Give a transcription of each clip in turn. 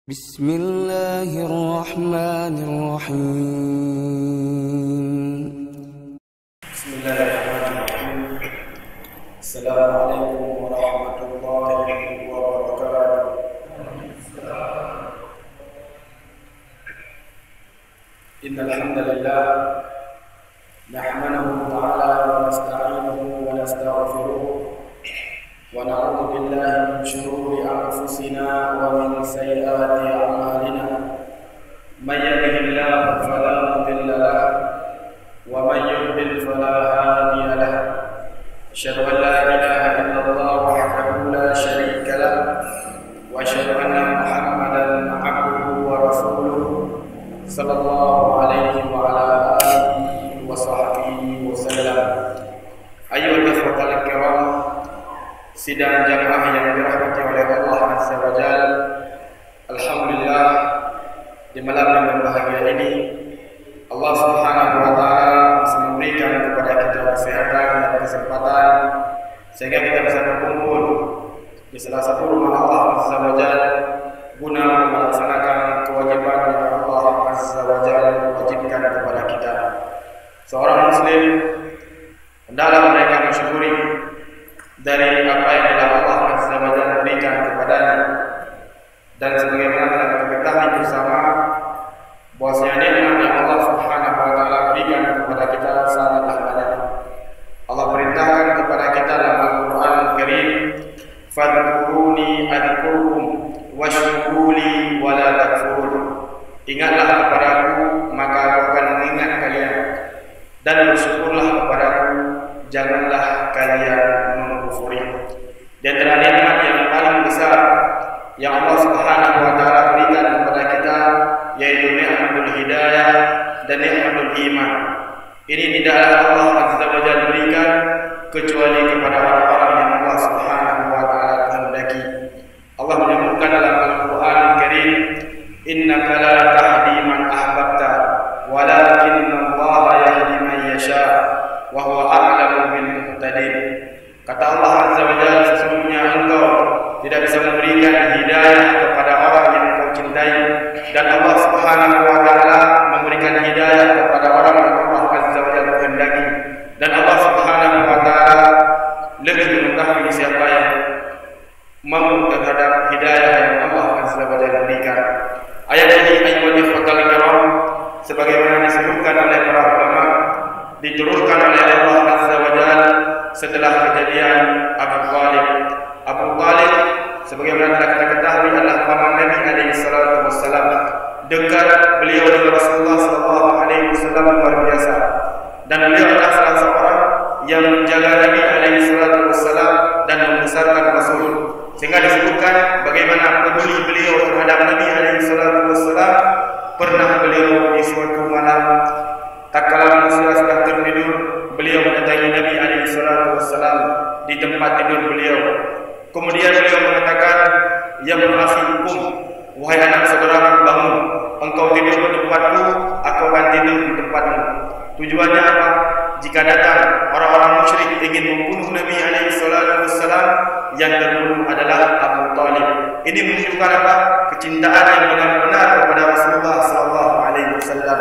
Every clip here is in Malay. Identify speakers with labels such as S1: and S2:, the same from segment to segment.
S1: Bismillahirrahmanirrahim.
S2: Bismillahirrahmanirrahim. Assalamualaikum warahmatullahi wabarakatuh. Innal hamdalillah nahmaduhu ta'ala wa nasta'inuhu wa nastaghfiruh wa na'udzu billahi min shururi anfusina wa min sayyiati a'malina. May yahdihillahu fala mudilla lahu wa may yudlil fala hadiya lahu. Asyhadu an la ilaha illallah wahdahu la syarika lahu wa asyhadu anna Muhammadan 'abduhu wa rasuluh sallallahu alaihi wa ala alihi wa sahbihi wa sallam. Ayyuhal ikhwatal kiram, sidang jamaah yang dirahmati oleh Allah Azza wa Jalla, alhamdulillah, di malam yang berbahagia ini Allah Subhanahu wa taala masih memberikan kepada kita kesehatan dan kesempatan sehingga kita bisa berkumpul di salah satu rumah Allah Azza wa Jalla guna melaksanakan kewajiban yang Allah Azza wa Jalla wajibkan kepada kita. Seorang muslim hendaklah mereka mensyukuri dari apa yang telah Allah Azza wa Jalla berikan kepadanya, dan sebagaimana telah kita ketahui bersama bahwasanya nikmat yang Allah Subhanahu wa taala berikan kepada kita sangatlah banyak. Allah perintahkan kepada kita dalam Al-Qur'an Al-Karim, "Fadhkuruni adhkurkum washkuruli wa la takfurun." Ingatlah kepadaku, maka aku akan mengingat kalian, dan bersyukurlah kepadaku, janganlah kalian mengkufuri. Di antara nikmat yang paling besar yang Allah Subhanahu wa taala berikan kepada kita yaitu nikmatul hidayah dan nikmatul iman. Ini tidaklah Allah Azza wa Jalla berikan kecuali kepada orang-orang yang Allah Subhanahu wa taala kehendaki. Allah menyebutkan dalam Al-Qur'an Al-Karim, "Innaka la tahdi man ahbabta, walakinnallaha yahdi man yasha, wa huwa a'lamu bil muhtadin." Kata Allah Azza wa Jalla, sesungguhnya engkau tidak bisa memberikan hidayah kepada orang yang engkau cintai, dan Allah Subhanahu wa taala memberikan hidayah kepada orang yang Allah Azza wa Jalla kehendaki, dan Allah Subhanahu wa taala lebih mengetahui siapa yang mau terhadap hidayah yang Allah Azza wa Jalla berikan. Ayat ini ayyuhal ikhwatal kiram, sebagaimana disebutkan oleh para ulama, diturunkan oleh Allah Azza wa Jalla setelah kejadian Abu Talib. Abu Talib sebagaimana telah kita ketahui adalah paman Nabi alaihi salatu wassalam. Dekat beliau dengan Rasulullah sallallahu alaihi wasallam luar biasa, dan beliau adalah salah seorang yang menjaga Nabi alaihi salatu wassalam dan membesarkan Rasul, sehingga disebutkan bagaimana peduli beliau terhadap Nabi alaihi salatu wassalam. Pernah beliau di suatu malam tatkala manusia sudah tertidur, beliau mendatangi Nabi alaihi salatu wassalam di tempat tidur beliau. Kemudian beliau mengatakan, "Ya munafiqun, wahai anak saudaraku, bangun. Engkau tidur di tempatku, aku akan tidur di tempatmu." Tujuannya apa? Jika datang orang-orang musyrik ingin membunuh Nabi alaihi salatu wassalam, yang terbunuh adalah Abu Talib. Ini menunjukkan apa? Kecintaan yang benar-benar kepada Rasulullah sallallahu alaihi wasallam.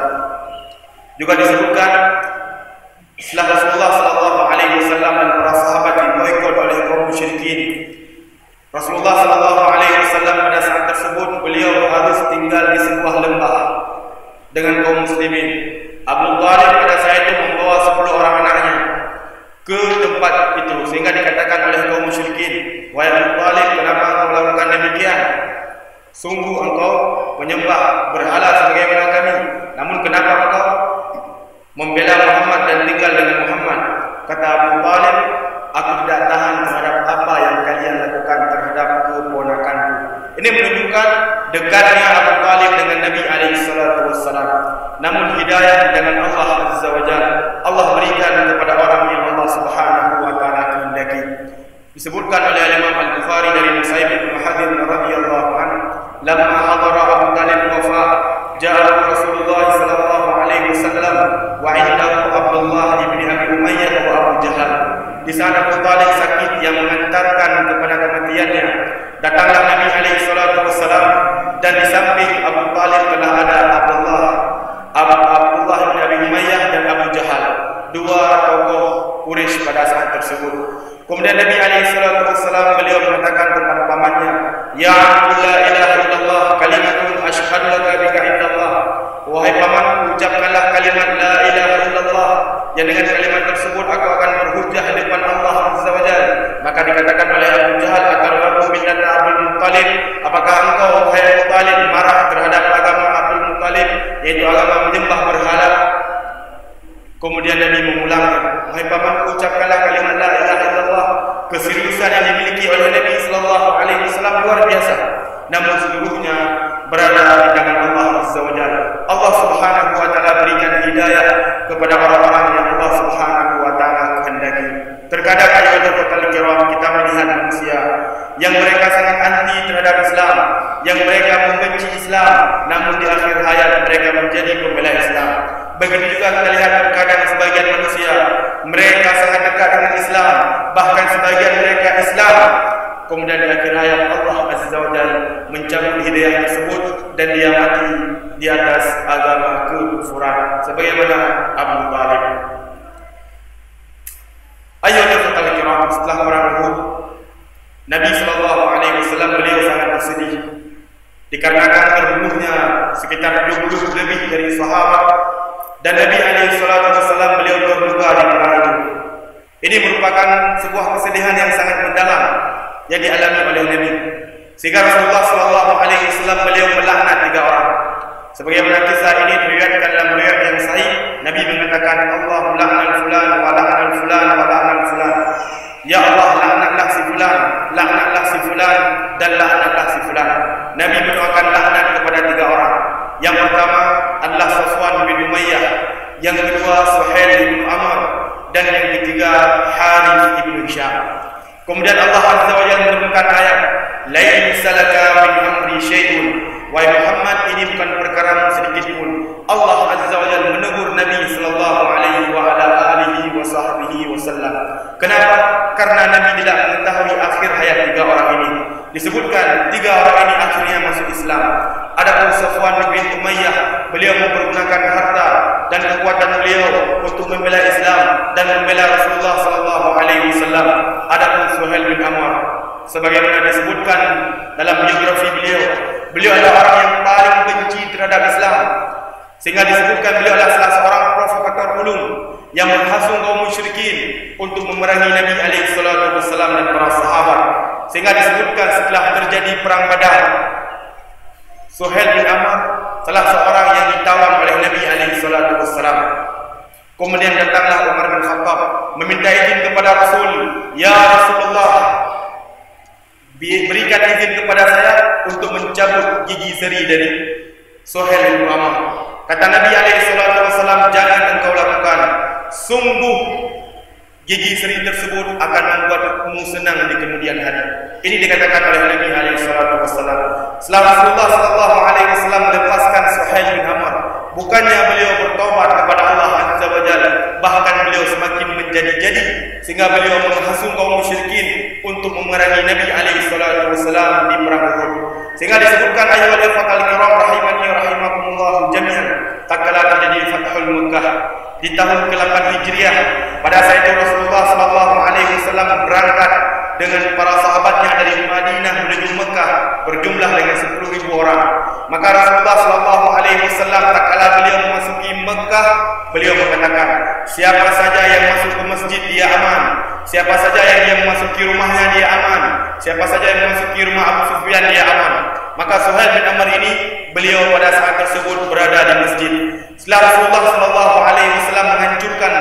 S2: Juga disebutkan setelah Rasulullah sallallahu alaihi wasallam dan para sahabat diboikot oleh kaum musyrikin, Rasulullah sallallahu alaihi wasallam pada saat tersebut beliau harus tinggal di sebuah lembah dengan kaum muslimin. Abu Talib pada saat itu membawa 10 orang anaknya ke tempat itu, sehingga dikatakan oleh kaum musyrikin, "Wahai Abu Talib, kenapa engkau melakukan demikian? Sungguh engkau menyembah berhala sebagaimana kami. Namun kenapa engkau membela Muhammad dan tinggal dengan Muhammad?" Kata Abu Talib, "Aku tidak tahan terhadap apa yang kalian lakukan terhadap keponakanku." Ini menunjukkan dekatnya Abu Talib dengan Nabi alaihi salatu wassalam. Namun hidayah dengan Allah Azza wa Jalla Allah berikan kepada orang yang Allah Subhanahu wa taala kehendaki. Disebutkan oleh Imam Al-Bukhari dari Musaib bin Hadir radhiyallahu anhu, "Lamma hadara Abu Talib wafa, ja'a Rasulullah sallallahu alaihi wasallam wa indahu Abdullah bin Abi Umayyah wa Abu Jahal." Di sana Abu Talib sakit yang mengantarkan kepada kematiannya. Datanglah Nabi alaihi salatu wassalam dan di samping Abu Talib telah ada Abdullah bin Abi Umayyah dan Abu Jahal, dua tokoh Quraisy pada saat tersebut. Kemudian Nabi SAW beliau mengatakan kepada pamannya, "Ya la ilaha illallah kalimatun asyhadu laka bika indallah." Wahai paman, ucapkanlah kalimat la ilaha illallah, yang dengan kalimat tersebut aku akan berhujjah di depan Allah Azza wa Jalla. Maka dikatakan oleh Abu Jahal, "Atarghabu millata Abdul Muttalib?" Apakah engkau wahai Abu Talib marah terhadap agama Abdul Muttalib, yaitu agama menyembah berhala? Kemudian Nabi mengulang, "Wahai paman, ucapkanlah kalimat la ilaha illallah." Keseriusan yang dimiliki oleh Nabi sallallahu alaihi wasallam luar biasa. Namun seluruhnya berada di tangan Allah Azza wa Jalla. Allah Subhanahu wa taala berikan hidayah kepada orang-orang yang Allah Subhanahu wa taala kehendaki. Terkadang ayat-ayat kiram kita melihat manusia yang mereka sangat anti terhadap Islam, yang mereka membenci Islam, namun di akhir hayat mereka menjadi pembela Islam. Begitu juga kita lihat terkadang sebagian manusia mereka sangat dekat dengan Islam, bahkan sebagian mereka Islam, kemudian di akhir hayat Allah Azza wa Jalla mencabut hidayah tersebut dan dia mati di atas agama kekufuran sebagaimana Abu Talib. Ayat-ayat kiram, setelah perang Uhud, Nabi sallallahu alaihi wasallam beliau sangat bersedih dikarenakan terbunuhnya sekitar 20 lebih dari sahabat, dan Nabi alaihi wasallam beliau terluka di perang itu. Ini merupakan sebuah kesedihan yang sangat mendalam yang dialami oleh Nabi, sehingga Rasulullah sallallahu alaihi wasallam beliau melaknat 3 orang. Sebagaimana kisah ini diriwayatkan dalam riwayat yang sahih, Nabi mengatakan, "Allah la'nal fulan wa la'nal fulan wa la'nal fulan." Ya Allah, laknatlah si fulan, laknatlah si fulan, dan laknatlah si fulan. Nabi mendoakan laknat kepada 3 orang. Yang pertama adalah Safwan bin Umayyah, yang kedua Suhail bin Amr, dan yang ketiga Harith bin Hisham. Kemudian Allah Azza wa Jalla menurunkan ayat, "Laisa laka min amri syai'un." Wahai Muhammad, ini bukan perkara sedikit pun. Allah Azza wa Jalla menegur Nabi sallallahu alaihi wa ala alihi wa sahbihi wasallam. Kenapa? Karena Nabi tidak mengetahui akhir hayat 3 orang ini. Disebutkan 3 orang ini akhirnya masuk Islam. Adapun Safwan bin Umayyah, beliau mempergunakan harta dan kekuatan beliau untuk membela Islam dan membela Rasulullah sallallahu alaihi wasallam. Adapun Suhail bin Amr, sebagaimana disebutkan dalam biografi beliau, beliau adalah orang yang paling benci terhadap Islam, sehingga disebutkan beliau adalah salah seorang provokator ulung yang menghasung kaum musyrikin untuk memerangi Nabi alaihi salatu wasallam dan para sahabat. Sehingga disebutkan setelah terjadi perang Badar, Suhail bin Amr salah seorang yang ditawan oleh Nabi alaihi salatu wasallam. Kemudian datanglah Umar bin Khattab meminta izin kepada Rasul, "Ya Rasulullah, berikan izin kepada saya untuk mencabut gigi seri dari Suhail bin Amr." Kata Nabi alaihi salatu wasallam, "Jangan engkau lakukan. Sungguh gigi seri tersebut akan membuatmu senang di kemudian hari." Ini dikatakan oleh Nabi alaihi salatu wasallam. Setelah Rasulullah sallallahu alaihi wasallam melepaskan Suhail bin Amr, bukannya beliau bertobat kepada Allah Azza wa Jalla, bahkan beliau semakin menjadi-jadi sehingga beliau menghasung kaum musyrikin untuk memerangi Nabi alaihi salatu wasallam di perang Uhud. Sehingga disebutkan ayyuhal fatal kiram rahimani rahimakumullah jami'an, tatkala terjadi Fathul Makkah di tahun ke-8 Hijriah. Pada saat itu Rasulullah sallallahu alaihi wasallam berangkat dengan para sahabatnya dari Madinah menuju Mekah berjumlah dengan 10.000 orang. Maka Rasulullah sallallahu alaihi wasallam tatkala beliau memasuki Mekah, beliau mengatakan, "Siapa saja yang masuk ke masjid dia aman. Siapa saja yang memasuki rumahnya dia aman. Siapa saja yang memasuki rumah Abu Sufyan dia aman." Maka Suhail bin Amr ini beliau pada saat tersebut berada di masjid. Setelah Rasulullah sallallahu alaihi wasallam menghancurkan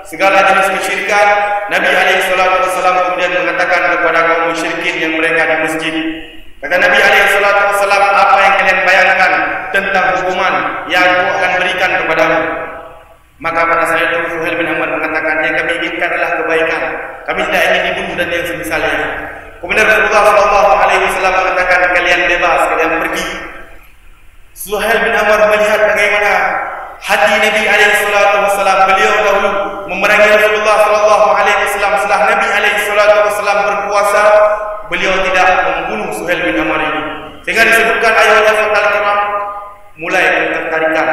S2: segala jenis kesyirikan, Nabi alaihi salatu wasallam kemudian mengatakan kepada kaum musyrikin yang mereka di masjid. Kata Nabi alaihi salatu wasallam, "Apa yang kalian bayangkan tentang hukuman yang aku akan berikan kepadamu?" Maka pada saat itu Suhail bin Amr mengatakan, "Yang kami inginkan adalah kebaikan. Kami tidak ingin dibunuh dan yang semisalnya." Kemudian Rasulullah sallallahu alaihi wasallam mengatakan, "Kalian bebas, kalian pergi." Suhail bin Amr melihat bagaimana hati Nabi alaihi salatu wasallam. Beliau dahulu memerangi Rasulullah sallallahu alaihi wasallam. Setelah Nabi alaihi salatu wasallam berkuasa, beliau tidak membunuh Suhail bin Amr ini. Sehingga disebutkan ayat ketertarikan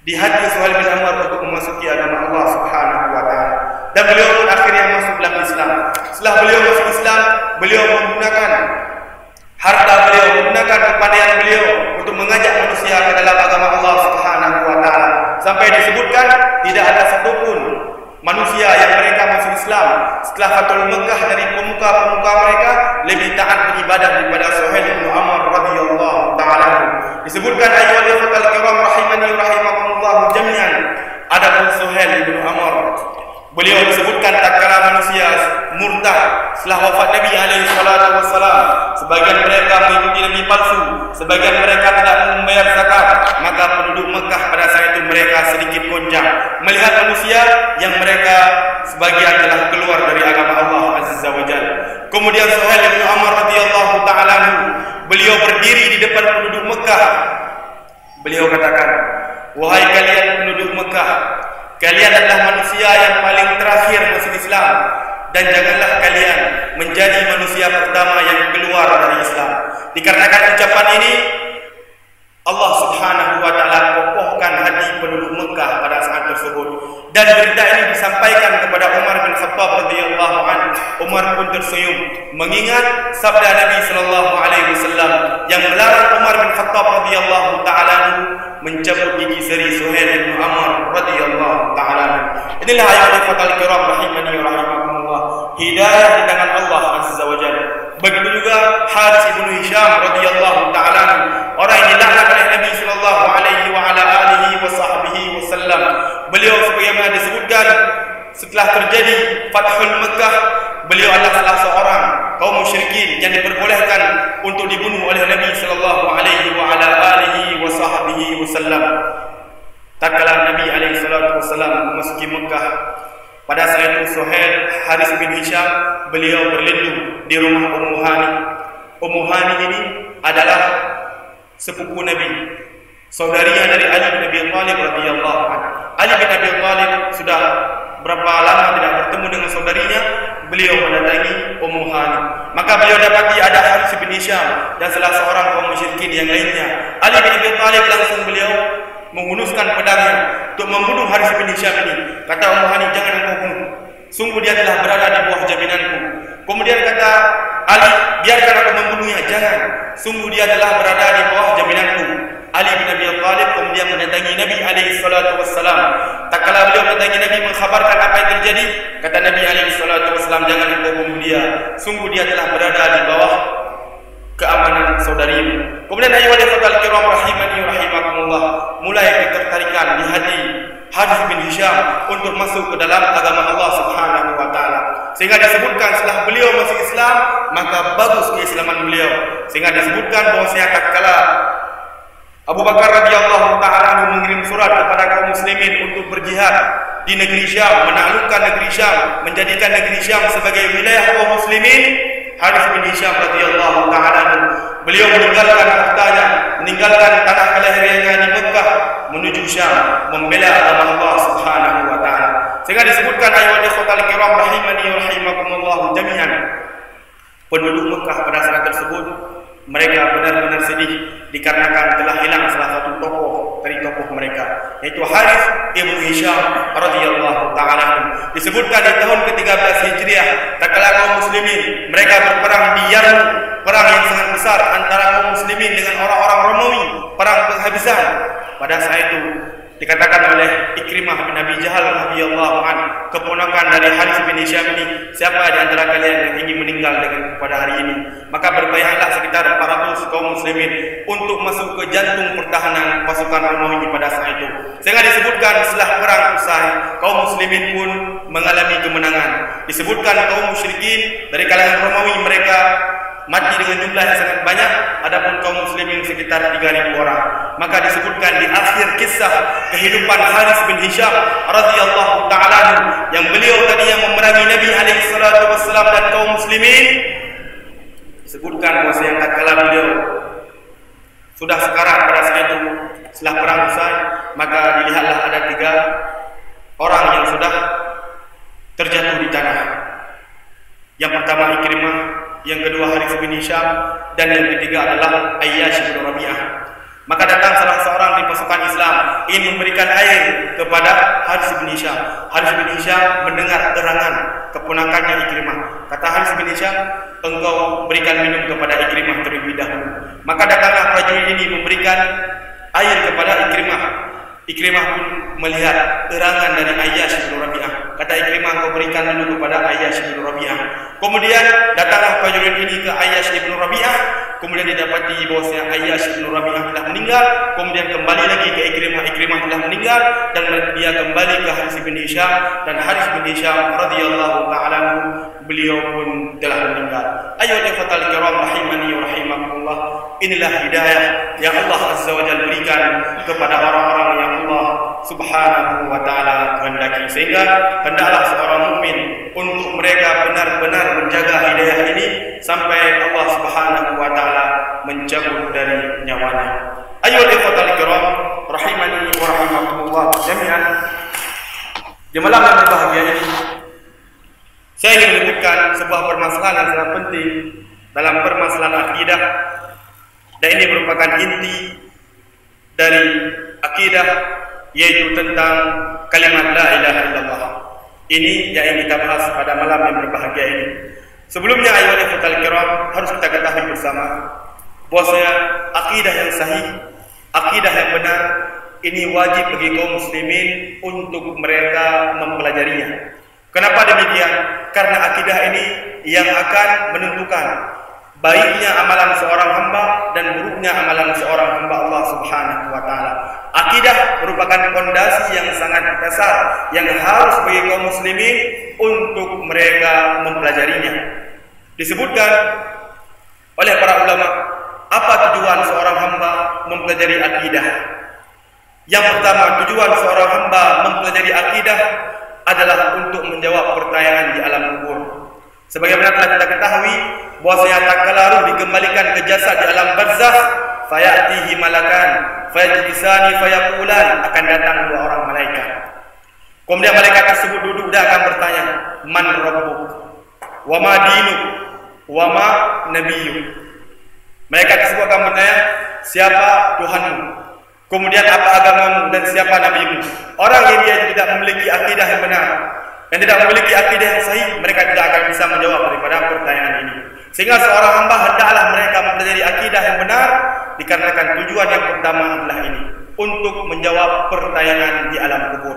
S2: di hati Suhail bin Amr untuk memasuki agama Allah Subhanahu wa taala. Dan beliau pun akhirnya masuk dalam Islam. Setelah beliau masuk Islam, beliau menggunakan harta beliau, menggunakan kepandaian beliau untuk mengajak manusia ke dalam agama Allah Subhanahu wa taala. Sampai disebutkan tidak ada satupun manusia yang mereka masuk Islam setelah Fathul Mekah dari pemuka-pemuka mereka lebih taat beribadah daripada Suhail bin Amr radhiyallahu taala. Disebutkan ayyuhal ikhwatal kiram rahimani rahimakumullah jami'an, adapun Suhail bin Amr, beliau disebutkan tatkala manusia murtad setelah wafat Nabi alaihi salatu wassalam, sebagian mereka mengikuti nabi palsu, sebagian mereka tidak membayar zakat, maka penduduk Mekah pada saat itu mereka sedikit goncang melihat manusia yang mereka sebagian telah keluar dari agama Allah Azza wa Jalla. Kemudian Suhail bin Amr radhiyallahu taala beliau berdiri di depan penduduk Mekah. Beliau katakan, "Wahai kalian penduduk Mekah, kalian adalah manusia yang paling terakhir masuk Islam, dan janganlah kalian menjadi manusia pertama yang keluar dari Islam." Dikarenakan ucapan ini, Allah Subhanahu wa taala kokohkan hati penduduk Mekah pada saat tersebut. Dan berita ini disampaikan kepada Umar bin Khattab radhiyallahu anhu. Umar pun tersenyum mengingat sabda Nabi sallallahu alaihi wasallam yang melarang Umar bin Khattab radhiyallahu taala mencabut gigi seri Suhail bin Amr radhiyallahu taala. Inilah ayat al-fatal kiram rahimani wa rahimakumullah. Hidayah di tangan Allah Azza wa Jalla. Begitu juga Harits bin Hisham radhiyallahu taala, orang yang dilaknat oleh Nabi sallallahu alaihi wa ala alihi wa sahbihi wasallam. Beliau sebagaimana disebutkan setelah terjadi Fathul Mekah, beliau adalah salah seorang kaum musyrikin yang diperbolehkan untuk dibunuh oleh Nabi sallallahu alaihi wa ala alihi wa sahbihi wasallam. Tatkala Nabi alaihi salatu wasallam memasuki Mekah, pada saat itu Suhail Harits bin Hisham beliau berlindung di rumah Ummu Hani. Ummu Hani ini adalah sepupu Nabi, saudarinya dari Ali bin Abi Thalib radhiyallahu anhu. Ali bin Abi Thalib sudah berapa lama tidak bertemu dengan saudarinya, beliau mendatangi Ummu Hani. Maka beliau dapati ada Harits bin Hisham dan salah seorang kaum musyrikin yang lainnya. Ali bin Abi Thalib langsung beliau menghunuskan pedangnya untuk membunuh Harits bin Hisham ini. Kata Ummu Hani, "Jangan engkau bunuh, sungguh dia telah berada di bawah jaminanku." Kemudian kata Ali, "Biarkan aku membunuhnya." "Jangan, sungguh dia telah berada di bawah jaminanku." Ali bin Abi Thalib kemudian mendatangi Nabi alaihi salatu wassalam. Tatkala beliau mendatangi Nabi mengkhabarkan apa yang terjadi, kata Nabi alaihi salatu wassalam, "Jangan engkau bunuh dia, sungguh dia telah berada di bawah keamanan saudarimu." Kemudian ayyuhal ikhwatal kiram rahimani rahimakumullah, mulai ketertarikan di hati Harits bin Hisham untuk masuk ke dalam agama Allah Subhanahu wa taala. Sehingga disebutkan setelah beliau masuk Islam, maka bagus keislaman beliau. Sehingga disebutkan bahwasanya tatkala Abu Bakar radhiyallahu taala mengirim surat kepada kaum muslimin untuk berjihad di negeri Syam, menaklukkan negeri Syam, menjadikan negeri Syam sebagai wilayah kaum muslimin, Harits bin Hisham radhiyallahu taala beliau meninggalkan hartanya, meninggalkan tanah kelahirannya di Mekah menuju Syam membela agama Allah Subhanahu wa taala. Sehingga disebutkan ayyuhal ikhwatal kiram rahimani wa rahimakumullah jami'an, penduduk Mekah pada saat tersebut mereka benar-benar sedih dikarenakan telah hilang salah satu tokoh dari tokoh mereka, yaitu Harits bin Hisham radhiyallahu taala. Disebutkan di tahun ke-13 Hijriah, tatkala kaum muslimin mereka berperang di Yarmuk, perang yang sangat besar antara kaum muslimin dengan orang-orang Romawi, perang penghabisan. Pada saat itu dikatakan oleh Ikrimah bin Abi Jahal radhiyallahu anhu, keponakan dari Harits bin Hisham ini, "Siapa di antara kalian yang ingin meninggal dengan pada hari ini?" Maka berbayanglah sekitar 400 kaum muslimin untuk masuk ke jantung pertahanan pasukan Romawi pada saat itu. Sehingga disebutkan setelah perang usai, kaum muslimin pun mengalami kemenangan. Disebutkan kaum musyrikin dari kalangan Romawi mereka mati dengan jumlah yang sangat banyak, adapun kaum muslimin sekitar 3.000 orang. Maka disebutkan di akhir kisah kehidupan Harits bin Hisham radhiyallahu taala yang beliau tadinya memerangi Nabi alaihi salatu wassalam dan kaum muslimin, disebutkan bahwa yang tatkala beliau sudah sekarat pada saat itu setelah perang usai, maka dilihatlah ada 3 orang yang sudah terjatuh di tanah. Yang pertama Ikrimah, yang kedua Harits bin Hisham, dan yang ketiga adalah Ayyash bin Rabi'ah. Maka datang salah seorang di pasukan Islam ingin memberikan air kepada Haris bin Hisham. Haris bin Hisham mendengar erangan keponakannya Ikrimah. Kata Haris bin Hisham, engkau berikan minum kepada Ikrimah terlebih dahulu. Maka datanglah prajurit ini memberikan air kepada Ikrimah. Ikrimah pun melihat erangan dari Ayyash bin Rabi'ah. Kata Ikrimah, engkau berikan dulu kepada Ayyash bin Rabi'ah. Kemudian datanglah prajurit ini ke Ayyash bin Rabi'ah. Kemudian didapati bahwasanya Ayyash bin Rabi'ah telah meninggal. Kemudian kembali lagi ke Ikrimah. Ikrimah telah meninggal dan dia kembali ke Haris bin Hisham, dan Haris bin Hisham radhiyallahu ta'ala beliau pun telah meninggal. Ayyuhal ikhwatal kiram rahimani wa rahimakumullah. Inilah hidayah yang Allah Azza wa Jalla berikan kepada orang-orang yang Allah Subhanahu wa ta'ala kehendaki. Sehingga hendaklah seorang mukmin untuk mereka benar-benar menjaga hidayah ini sampai Allah Subhanahu wa ta'ala mencabut dari nyawanya. Ayyuhal ikhwatal kiram rahimani wa rahimakumullah jami'an. Di malam yang berbahagia ini saya ingin menyebutkan sebuah permasalahan yang sangat penting dalam permasalahan akidah, dan ini merupakan inti dari akidah, yaitu tentang kalimat la ilaha illallah. Ini yang ingin kita bahas pada malam yang berbahagia ini. Sebelumnya ayyuhal ikhwatal kiram, harus kita ketahui bersama bahwasanya akidah yang sahih, akidah yang benar ini wajib bagi kaum muslimin untuk mereka mempelajarinya. Kenapa demikian? Karena akidah ini yang akan menentukan baiknya amalan seorang hamba dan buruknya amalan seorang hamba Allah Subhanahu wa ta'ala. Akidah merupakan fondasi yang sangat dasar yang harus bagi kaum muslimin untuk mereka mempelajarinya. Disebutkan oleh para ulama, apa tujuan seorang hamba mempelajari akidah? Yang pertama, tujuan seorang hamba mempelajari akidah adalah untuk menjawab pertanyaan di alam kubur. Sebagaimana telah kita ketahui bahwasanya tatkala ruh dikembalikan ke jasad di alam barzakh, fayatihi malakan fayajlisani fayaqulan, akan datang dua orang malaikat. Kemudian malaikat tersebut duduk dan akan bertanya, man rabbuk wa ma dinuk wa ma nabiyyuk. Malaikat tersebut akan bertanya, siapa Tuhanmu? Kemudian apa agamamu dan siapa nabimu? Orang yang dia tidak memiliki akidah yang benar, yang tidak memiliki akidah yang sahih, mereka tidak akan bisa menjawab daripada pertanyaan ini. Sehingga seorang hamba hendaklah mereka mempelajari akidah yang benar, dikarenakan tujuan yang pertama adalah ini, untuk menjawab pertanyaan di alam kubur.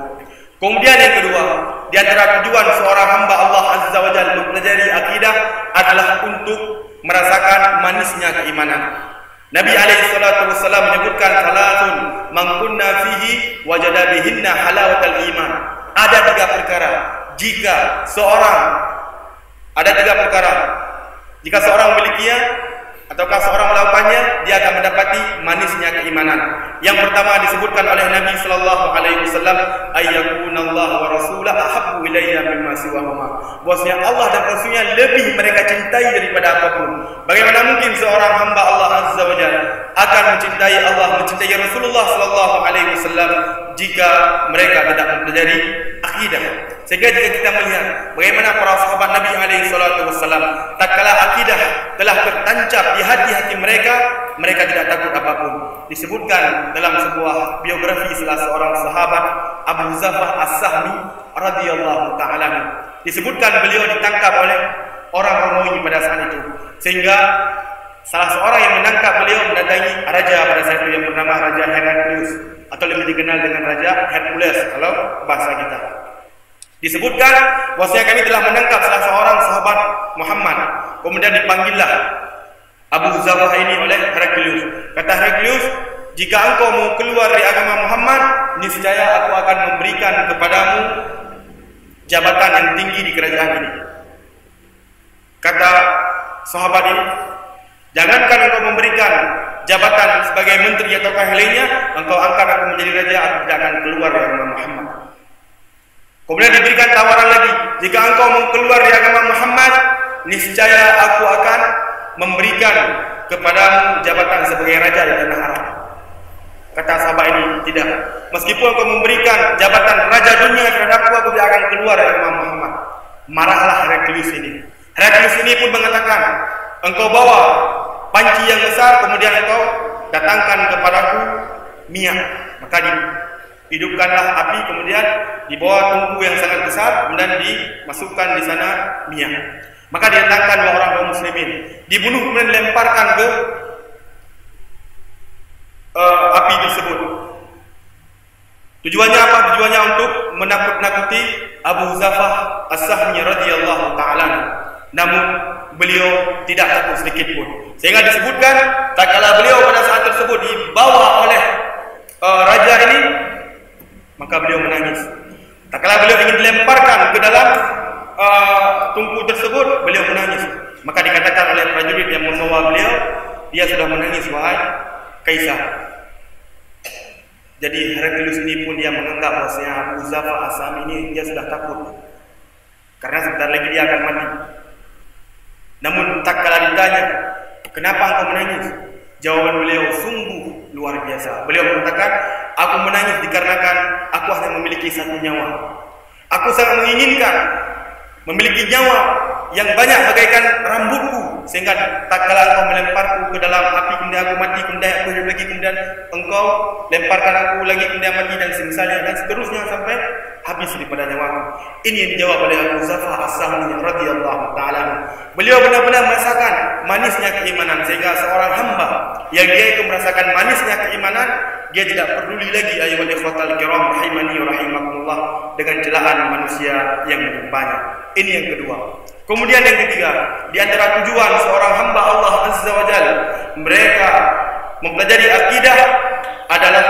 S2: Kemudian yang kedua, di antara tujuan seorang hamba Allah Azza wa Jalla mempelajari akidah adalah untuk merasakan manisnya keimanan. Nabi alaihi salatu wassalam menyebutkan salatun man kunna fihi wajada bihinna halawatal iman. Ada tiga perkara jika seorang memilikinya ataukah seorang melakukannya, dia akan mendapati manisnya keimanan. Yang pertama disebutkan oleh Nabi sallallahu alaihi wasallam, ayyakunallahu wa rasulahu ahabbu ilayya mimma siwahuma. Bahwasanya Allah dan Rasulnya lebih mereka cintai daripada apapun. Bagaimana mungkin seorang hamba Allah Azza wa Jalla akan mencintai Allah, mencintai Rasulullah sallallahu alaihi wasallam jika mereka tidak mempelajari akidah? Sehingga jika kita melihat bagaimana para sahabat Nabi alaihi salatu wasallam tatkala akidah telah tertancap di hati-hati mereka, mereka tidak takut apapun. Disebutkan dalam sebuah biografi salah seorang sahabat, Abu Zafah As-Sahmi radhiyallahu ta'ala, disebutkan beliau ditangkap oleh orang Romawi pada saat itu, sehingga salah seorang yang menangkap beliau mendatangi raja pada saat itu yang bernama Raja Heraklius, atau lebih dikenal dengan Raja Hercules kalau bahasa kita. Disebutkan bahwasanya kami telah menangkap salah seorang sahabat Muhammad. Kemudian dipanggillah Abu Zafah ini oleh Heraklius. Kata Heraklius, jika engkau mau keluar dari agama Muhammad, niscaya aku akan memberikan kepadamu jabatan yang tinggi di kerajaan ini. Kata sahabat ini, jangankan engkau memberikan jabatan sebagai menteri atau lainnya, engkau angkat aku menjadi raja, aku tidak akan keluar dari agama Muhammad. Kemudian diberikan tawaran lagi, jika engkau mau keluar dari agama Muhammad, niscaya aku akan memberikan kepadamu jabatan sebagai raja di tanah Arab. Kata sahabat ini, tidak. Meskipun engkau memberikan jabatan raja dunia terhadapku, aku tidak akan keluar dari agama Muhammad. Marahlah Heraklius ini. Heraklius ini pun mengatakan, engkau bawa panci yang besar, kemudian engkau datangkan kepadaku minyak. Maka dihidupkanlah api, kemudian dibawa tungku yang sangat besar, kemudian dimasukkan di sana minyak. Maka didatangkan orang kaum muslimin, dibunuh kemudian dilemparkan ke api tersebut. Tujuannya apa? Tujuannya untuk menakut-nakuti Abu Huzafah As-Sahmi radhiyallahu ta'ala. Namun beliau tidak takut sedikit pun. Sehingga disebutkan tatkala beliau pada saat tersebut dibawa oleh raja ini, maka beliau menangis. Tatkala beliau ingin dilemparkan ke dalam tungku tersebut, beliau menangis. Maka dikatakan oleh prajurit yang membawa beliau, dia sudah menangis wahai Kaisar. Jadi Heraklius ini pun dia menganggap bahwasanya Abu Huzafah As-Sahmi ini dia sudah takut, karena sebentar lagi dia akan mati. Namun tak kala ditanya, kenapa engkau menangis? Jawaban beliau sungguh luar biasa. Beliau mengatakan, aku menangis dikarenakan aku hanya memiliki satu nyawa. Aku sangat menginginkan memiliki nyawa yang banyak bagaikan rambutku, sehingga tak kala engkau melemparku ke dalam api, kemudian aku mati, kemudian aku hidup lagi, kemudian engkau lemparkan aku lagi, kemudian mati, dan semisalnya, dan seterusnya sampai habis daripada nyawaku. Ini yang dijawab oleh Abu Huzafah As-Sahmi radhiyallahu ta'ala. Beliau benar-benar merasakan manisnya keimanan, sehingga seorang hamba yang dia itu merasakan manisnya keimanan, dia tidak peduli lagi ayyuhal ikhwatal kiram rahimani wa rahimakumullah dengan celaan manusia yang menimpanya. Ini yang kedua. Kemudian yang ketiga, di antara tujuan seorang hamba Allah Azza wa Jalla mereka mempelajari akidah adalah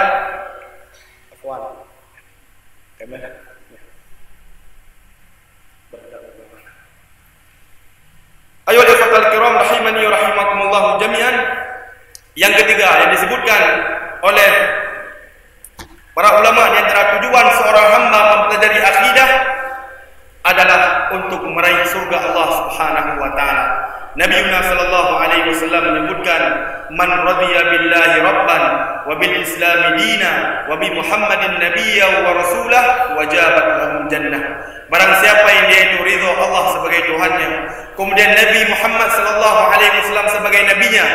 S2: ayyuhal ikhwatal kiram rahimani wa rahimakumullah jami'an. Yang ketiga yang disebutkan oleh para ulama di antara tujuan seorang hamba mempelajari akidah adalah untuk meraih surga Allah Subhanahu wa taala. Nabi Muhammad sallallahu alaihi wasallam menyebutkan, "Man radiya billahi rabban wa bil islam dina wa bi Muhammadin nabiyya wa rasulah wajabat lahum jannah." Barang siapa yang dia itu ridha Allah sebagai Tuhannya, kemudian Nabi Muhammad sallallahu alaihi wasallam sebagai nabinya,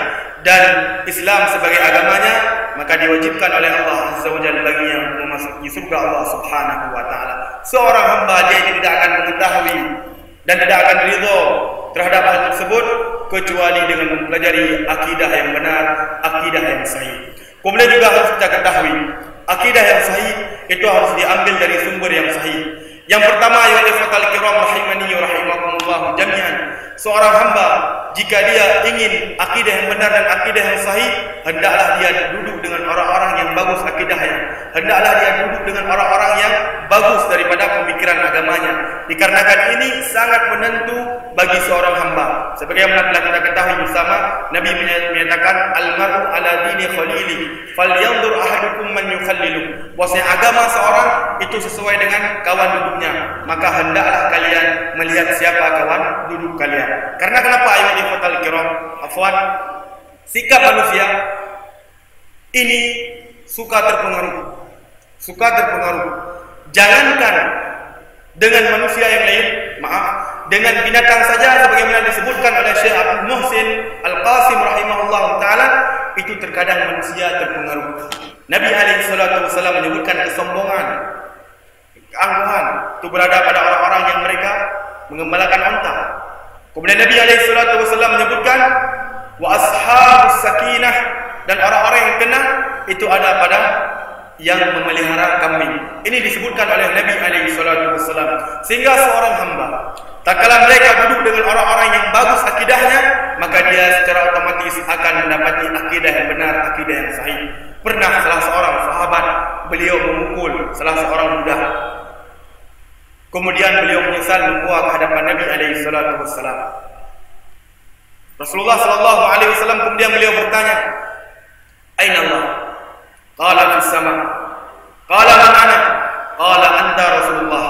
S2: dan Islam sebagai agamanya, maka diwajibkan oleh Allah Azza wa Jalla baginya memasuki surga Allah Subhanahu wa taala. Seorang hamba dia tidak akan mengetahui dan tidak akan ridha terhadap hal tersebut kecuali dengan mempelajari akidah yang benar, akidah yang sahih. Kemudian juga harus kita ketahui, akidah yang sahih itu harus diambil dari sumber yang sahih. Yang pertama, ya ikhwatal kiram rahimani wa rahimakumullah jami'an, seorang hamba jika dia ingin akidah yang benar dan akidah yang sahih, hendaklah dia duduk dengan orang-orang yang bagus akidahnya. Hendaklah dia duduk dengan orang-orang yang bagus daripada pemikiran agamanya. Dikarenakan ini sangat menentu bagi seorang hamba. Sebagaimana telah kita ketahui bersama, Nabi menyatakan al-mar'u ala dini khalili falyanzur ahadukum man yukhallilu. Bahwasanya agama seorang itu sesuai dengan kawan duduknya. Maka hendaklah kalian melihat siapa kawan duduk kalian. Karena kenapa ayat ikhwatal kiram, afwan, sikap manusia ini suka terpengaruh. Jangankan dengan manusia yang lain, dengan binatang saja, sebagaimana disebutkan oleh Syekh Abdul Muhsin Al-Qasim rahimahullah ta'ala, itu terkadang manusia terpengaruh. Nabi SAW menyebutkan kesombongan, keangkuhan itu berada pada orang-orang yang mereka mengembalakan unta. Kemudian Nabi SAW menyebutkan wa ashabus sakinah, dan orang-orang yang tenang itu ada pada yang memelihara kambing. Ini disebutkan oleh Nabi SAW. Sehingga seorang hamba tatkala mereka duduk dengan orang-orang yang bagus akidahnya, maka dia secara otomatis akan mendapati akidah yang benar, akidah yang sahih. Pernah salah seorang sahabat, beliau memukul salah seorang budak. Kemudian beliau menyesal membawa ke hadapan Nabi SAW. Rasulullah SAW kemudian beliau bertanya, "Aina Allah?" Qala fis sama. Qala man ana? Qala anta Rasulullah.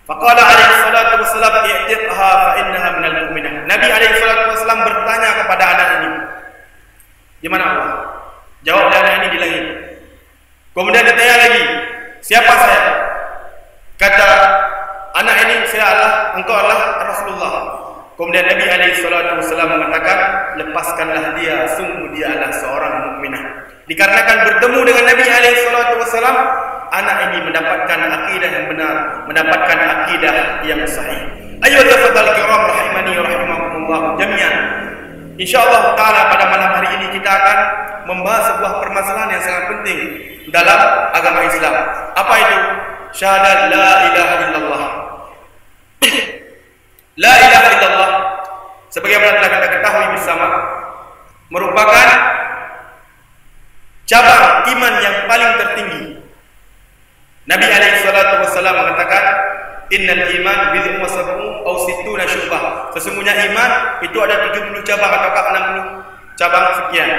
S2: Faqala alaihi salatu wassalam, "I'tiqha fa innaha minal mu'minah." Nabi alaihi salatu wassalam bertanya kepada anak ini, "Di mana Allah?" Jawab anak ini, "Di langit." Kemudian ditanya lagi, "Siapa saya?" Kata anak ini, "Saya Allah, engkau adalah Rasulullah." Kemudian Nabi alaihi salatu wassalam mengatakan, "Lepaskanlah dia, sungguh dia adalah seorang mukminah." Dikarenakan bertemu dengan Nabi SAW, anak ini mendapatkan akidah yang benar, mendapatkan akidah yang sahih. Ayo tafadhal kiram rahimani wa rahimakumullah jami'an. Insyaallah taala pada malam hari ini kita akan membahas sebuah permasalahan yang sangat penting dalam agama Islam. Apa itu? Syahadat la ilaha illallah. La ilaha illallah sebagaimana telah kita ketahui bersama merupakan cabang iman yang paling tertinggi. Nabi SAW mengatakan, innal iman bid'un wa sab'un aw sittuna syu'bah. Sesungguhnya iman itu ada 70 cabang atau 60 cabang sekian.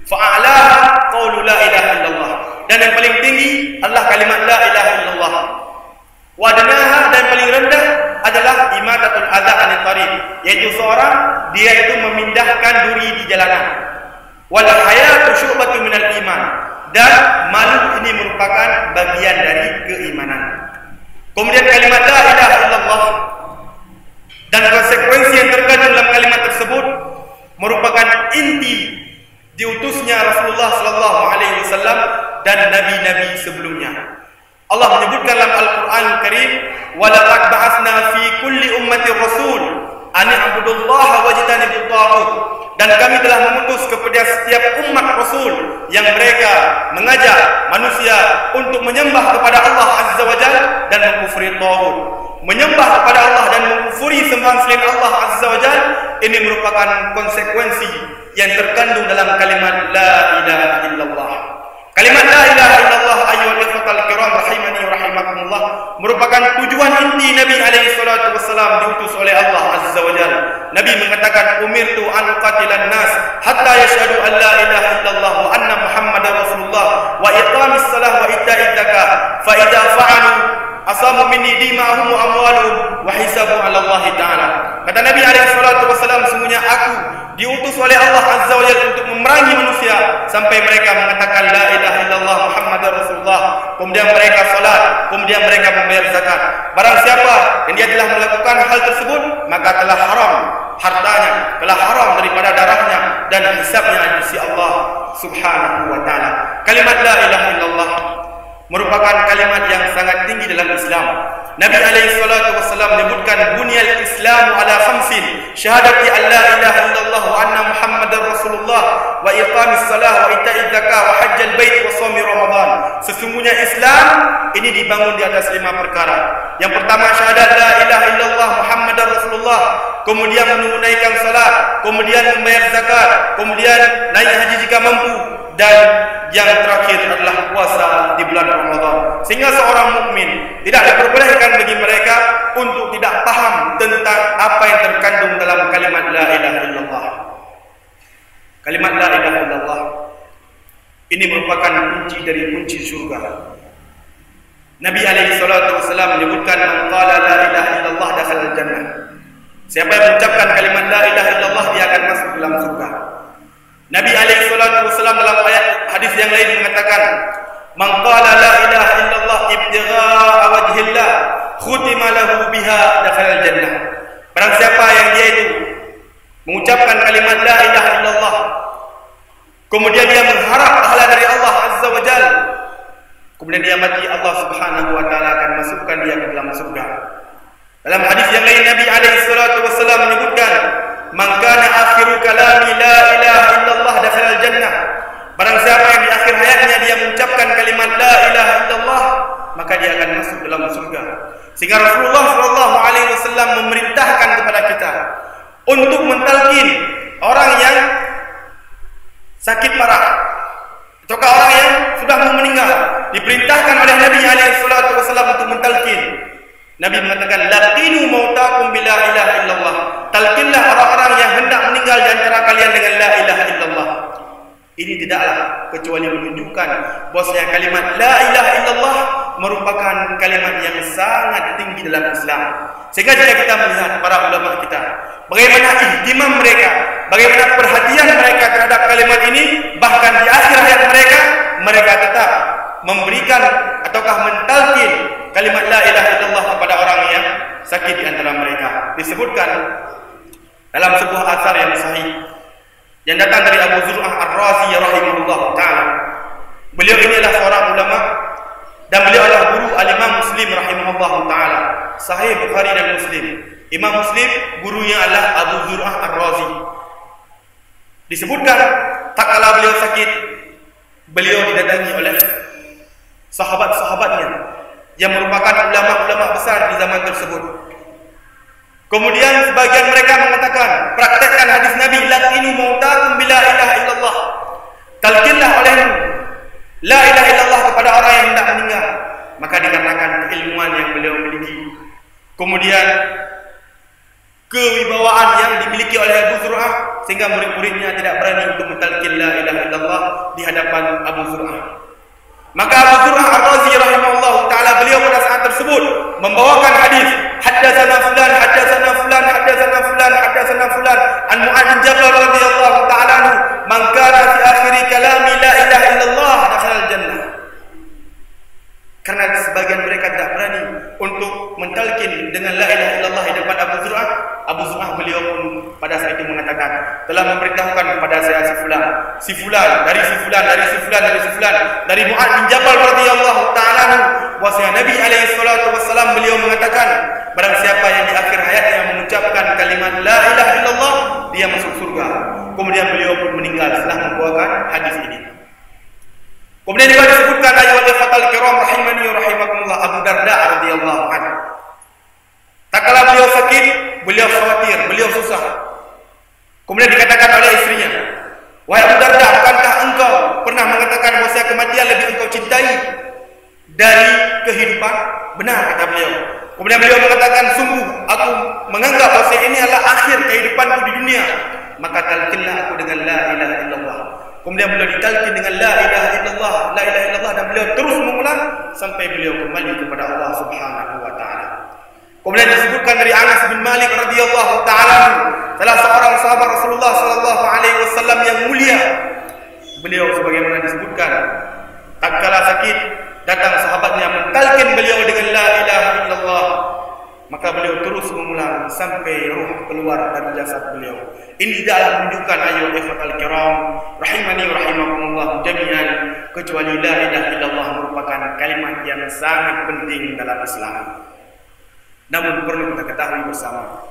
S2: Fa'alaha qaulu la ilaha illallah. Dan yang paling tinggi adalah kalimat la ilaha illallah. Wa adnaha, dan paling rendah adalah imatatul adza 'anil tariq, yaitu seorang dia itu memindahkan duri di jalanan. Wal hayatu syu'batun minal iman, dan malu ini merupakan bagian dari keimanan. Kemudian kalimat la ilaha illallah dan konsekuensi yang terkandung dalam kalimat tersebut merupakan inti diutusnya Rasulullah SAW dan nabi-nabi sebelumnya. Allah menyebutkan dalam Al-Quran Al-Karim, وَلَقَدْ بَعَثْنَا فِي كُلِّ أُمَّةٍ رَسُولٍ أَنِ اعْبُدُوا اللَّهَ وَاجْتَنِبُوا الطَّاغُوتَ. Dan kami telah mengutus kepada setiap umat Rasul yang mereka mengajak manusia untuk menyembah kepada Allah Azza wa Jalla dan mengkufuri taghut. Menyembah kepada Allah dan mengkufuri sembahan selain Allah Azza wa Jalla, ini merupakan konsekuensi yang terkandung dalam kalimat la ilaha illallah. Kalimat la ilaha illallah ayyuhal ikhwatal kiram rahimani wa rahimakumullah merupakan tujuan inti Nabi SAW diutus oleh Allah Azza wa Jalla. Nabi mengatakan, umirtu an qatilan nas hatta yashhadu an la ilaha illallah wa anna muhammadar rasulullah wa iqamis salah wa ita'iz zakah fa idza fa'alu asamu minni dima'ahum wa amwaluhum wa hisabu 'ala Allah taala. Kata Nabi SAW, sesungguhnya aku diutus oleh Allah Azza wa Jalla untuk memerangi manusia sampai mereka mengatakan la ilaha illallah Muhammadar Rasulullah, kemudian mereka salat, kemudian mereka membayar zakat. Barang siapa yang dia telah melakukan hal tersebut, maka telah haram hartanya, telah haram daripada darahnya, dan hisabnya di sisi Allah Subhanahu wa taala. Kalimat la ilaha illallah merupakan kalimat yang sangat tinggi dalam Islam. Nabi SAW menyebutkan bunyal Islam ala khamsin, syahadati an la ilaha illallah wa anna muhammadar rasulullah wa iqamis salah wa ita'iz zakah wa hajjal bait wa shaumi ramadan. Sesungguhnya Islam ini dibangun di atas 5 perkara. Yang pertama syahadat la ilaha illallah muhammadar rasulullah, kemudian menunaikan salat, kemudian membayar zakat, kemudian naik haji jika mampu, dan yang terakhir adalah puasa di bulan Ramadan. Sehingga seorang mukmin tidak diperbolehkan bagi mereka untuk tidak paham tentang apa yang terkandung dalam kalimat la ilaha illallah. Kalimat la ilaha illallah ini merupakan kunci dari kunci surga. Nabi SAW menyebutkan, man qala la ilaha illallah dakhala al-jannah. Siapa yang mengucapkan kalimat la ilaha illallah, dia akan masuk dalam surga. Nabi SAW dalam ayat hadis yang lain mengatakan, man qala la ilaha illallah ibtigha'a wajhillah khutima lahu biha dakhala al-jannah. Barang siapa yang dia itu mengucapkan kalimat la ilaha illallah, kemudian dia mengharap pahala dari Allah Azza wa Jalla, kemudian dia mati, Allah Subhanahu wa taala akan masukkan dia ke dalam surga. Dalam hadis yang lain Nabi SAW menyebutkan, man kana akhiru kalami la ilaha illallah dakhala al-jannah. Barang siapa yang di akhir hayatnya dia mengucapkan kalimat la ilaha illallah, maka dia akan masuk dalam surga. Sehingga Rasulullah SAW memerintahkan kepada kita untuk mentalqin orang yang sakit parah ataukah orang yang sudah mau meninggal. Diperintahkan oleh Nabi SAW untuk mentalqin. Nabi mengatakan, laqinu mautakum bila ilaha illallah. Talqinlah orang-orang yang hendak meninggal di antara kalian dengan la ilaha illallah. Ini tidaklah kecuali menunjukkan bahwasanya kalimat la ilaha illallah merupakan kalimat yang sangat tinggi dalam Islam. Sehingga jika kita melihat para ulama kita, bagaimana ihtimam mereka, bagaimana perhatian mereka terhadap kalimat ini, bahkan di akhir hayat mereka, mereka tetap memberikan ataukah mentalqin kalimat la ilaha illallah kepada orang yang sakit di antara mereka. Disebutkan dalam sebuah athar yang sahih yang datang dari Abu Zur'ah Ar-Razi rahimahullah ta'ala. Beliau ini adalah seorang ulama dan beliau adalah guru al-Imam Muslim rahimahullah ta'ala. Sahih Bukhari dan Muslim. Imam Muslim gurunya adalah Abu Zur'ah Ar-Razi. Disebutkan tak kala beliau sakit, beliau didatangi oleh sahabat-sahabatnya yang merupakan ulama-ulama besar di zaman tersebut. Kemudian sebagian mereka mengatakan, praktekkan hadis Nabi, laqinu mautakum bila ilaha illallah. Talqinlah olehmu la ilaha illallah kepada orang yang hendak meninggal. Maka dikarenakan keilmuan yang beliau miliki, kemudian kewibawaan yang dimiliki oleh Abu Zur'ah, sehingga murid-muridnya tidak berani untuk mentalqin la ilaha illallah di hadapan Abu Zur'ah. Maka Abu Zur'ah Ar-Razi rahimahullah ta'ala, beliau pada saat tersebut membawakan hadis, haddatsana fulan, haddatsana fulan, haddatsana fulan, haddatsana fulan an Mu'adz bin Jabal radhiyallahu ta'ala anhu, man kana fi akhir kalami la ilaha illallah dakhala al-jannah. Karena sebagian mereka tidak berani untuk mentalkin dengan la ilaha illallah di depan Abu Zur'ah. Abu Zur'ah beliau pun pada saat itu mengatakan, telah memberitahukan kepada saya si fulan, dari si fulan, dari si fulan, dari si fulan, dari Mu'adz bin Jabal radhiyallahu ta'ala anhu, bahwasanya Nabi alaihi salatu wassalam beliau mengatakan, barang siapa yang di akhir hayatnya mengucapkan kalimat la ilaha illallah, dia masuk surga. Kemudian beliau pun meninggal setelah membawakan hadis ini. Kemudian juga disebutkan ayat al-fatal kiram rahimani wa rahimakumullah, Abu Darda radhiyallahu anhu. Tak kala beliau sakit, beliau khawatir, beliau susah. Kemudian dikatakan oleh istrinya, wahai Abu Darda, bukankah engkau pernah mengatakan bahwa kematian lebih engkau cintai dari kehidupan? Benar, kata beliau. Kemudian beliau mengatakan, sungguh aku menganggap bahwa ini adalah akhir kehidupanku di dunia, maka talqinlah aku dengan la ilaha illallah. Kemudian beliau ditalqin dengan la ilaha illallah, la ilaha illallah, dan beliau terus mengulang sampai beliau kembali kepada Allah Subhanahu wa taala. Kemudian disebutkan dari Anas bin Malik radhiyallahu taala, salah seorang sahabat Rasulullah sallallahu alaihi wasallam yang mulia. Beliau sebagaimana disebutkan, tatkala sakit datang sahabatnya mentalkin beliau dengan la ilaha illallah, maka beliau terus mengulang sampai ruh keluar dari jasad beliau. Ini tidaklah menunjukkan ayat ikhwatal kiram rahimani wa rahimakumullah jami'an, kecuali la ilaha illallah merupakan kalimat yang sangat penting dalam Islam. Namun perlu kita ketahui bersama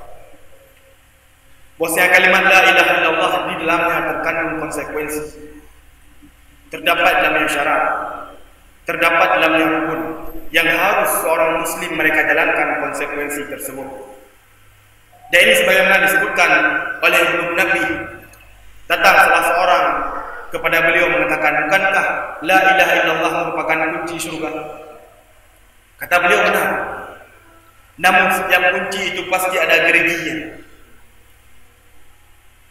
S2: bahwa kalimat la ilaha illallah di dalamnya terkandung konsekuensi. Terdapat dalamnya syarat, terdapat dalamnya rukun yang harus seorang muslim mereka jalankan konsekuensi tersebut. Dan ini sebagaimana disebutkan oleh Ibnu Nabi, datang salah seorang kepada beliau mengatakan, bukankah la ilaha illallah merupakan kunci surga? Kata beliau, benar. Namun setiap kunci itu pasti ada geriginya.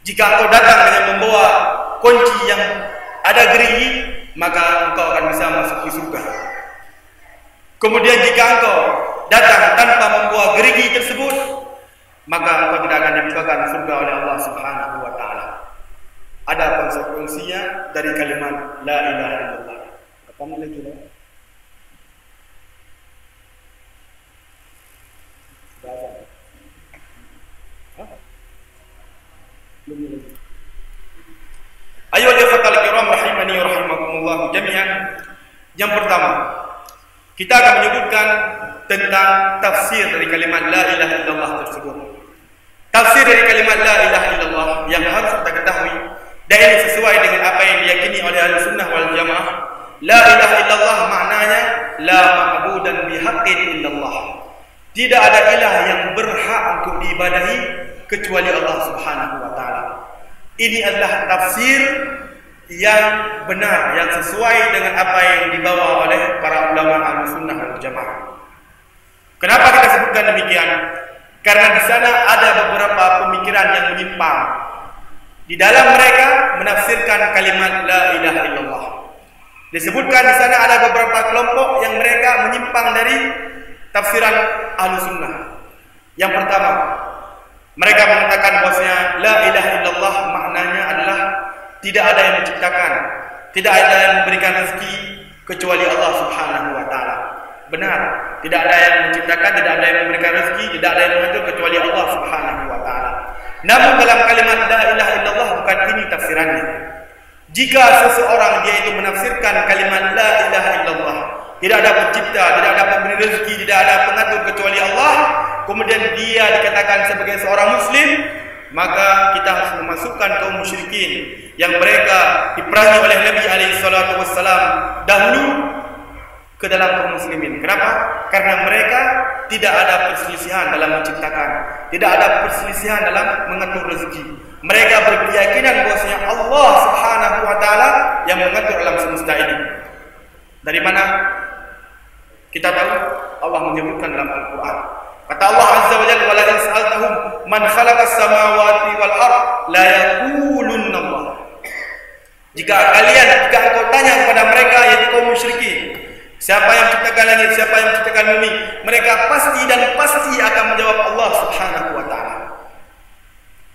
S2: Jika engkau datang dengan membawa kunci yang ada gerigi, maka engkau akan bisa masuk ke surga. Kemudian jika engkau datang tanpa membawa gerigi tersebut, maka engkau tidak akan dibukakan surga oleh Allah Subhanahu wa taala. Ada konsekuensinya dari kalimat la ilaha illallah. Apa lagi lah? Ayo ikhwatal kiram rahimani wa rahimakumullah jami'an. Yang pertama, kita akan menyebutkan tentang tafsir dari kalimat la ilaha illallah tersebut. Tafsir dari kalimat la ilaha illallah yang harus kita ketahui, dan ini sesuai dengan apa yang diyakini oleh ahli sunnah wal jamaah. La ilaha illallah maknanya la ma'budan bihaqqin illallah. Tidak ada ilah yang berhak untuk diibadahi kecuali Allah Subhanahu wa taala. Ini adalah tafsir yang benar, yang sesuai dengan apa yang dibawa oleh para ulama Ahlussunnah wal Jamaah. Kenapa kita sebutkan demikian? Karena di sana ada beberapa pemikiran yang menyimpang. Di dalam mereka menafsirkan kalimat la ilaha illallah. Disebutkan di sana ada beberapa kelompok yang mereka menyimpang dari tafsiran Ahlussunnah. Yang pertama, mereka mengatakan bahwasanya la ilaha illallah maknanya adalah tidak ada yang menciptakan, tidak ada yang memberikan rezeki kecuali Allah Subhanahu wa taala. Benar, tidak ada yang menciptakan, tidak ada yang memberikan rezeki, tidak ada yang mengatur kecuali Allah Subhanahu wa taala. Namun dalam kalimat la ilaha illallah bukan ini tafsirannya. Jika seseorang dia itu menafsirkan kalimat la ilaha illallah, tidak ada pencipta, tidak ada pemberi rezeki, tidak ada pengatur kecuali Allah, kemudian dia dikatakan sebagai seorang muslim, maka kita harus memasukkan kaum musyrikin yang mereka diperangi oleh Nabi SAW dahulu ke dalam kaum muslimin. Kenapa? Karena mereka tidak ada perselisihan dalam menciptakan, tidak ada perselisihan dalam mengatur rezeki. Mereka berkeyakinan bahwasanya Allah Subhanahu wa taala yang mengatur alam semesta ini. Dari mana kita tahu? Allah menyebutkan dalam Al-Qur'an. Kata Allah Azza wa Jalla, "Wa la in sa'altahum man khalaqas samawati wal ard la yaqulunna Allah." Jika engkau tanya kepada mereka, yaitu kaum musyrikin, siapa yang menciptakan langit, siapa yang menciptakan bumi, mereka pasti akan menjawab Allah Subhanahu wa taala.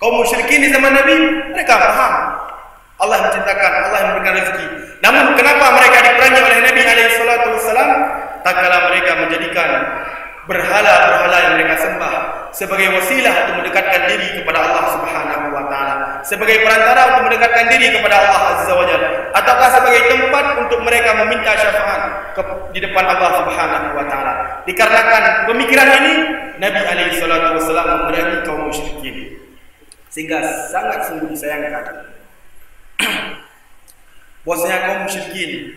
S2: Kaum musyrikin di zaman Nabi, mereka paham Allah yang menciptakan, Allah yang memberikan rezeki. Namun kenapa mereka diperangi oleh Nabi SAW? Tak kala mereka menjadikan berhala-berhala yang mereka sembah sebagai wasilah untuk mendekatkan diri kepada Allah Subhanahu wa taala, sebagai perantara untuk mendekatkan diri kepada Allah Azza wa Jalla, ataukah sebagai tempat untuk mereka meminta syafaat di depan Allah Subhanahu wa taala. Dikarenakan pemikiran ini, Nabi SAW memerangi kaum musyrikin. Sehingga sangat sungguh disayangkan bahwasanya kaum musyrikin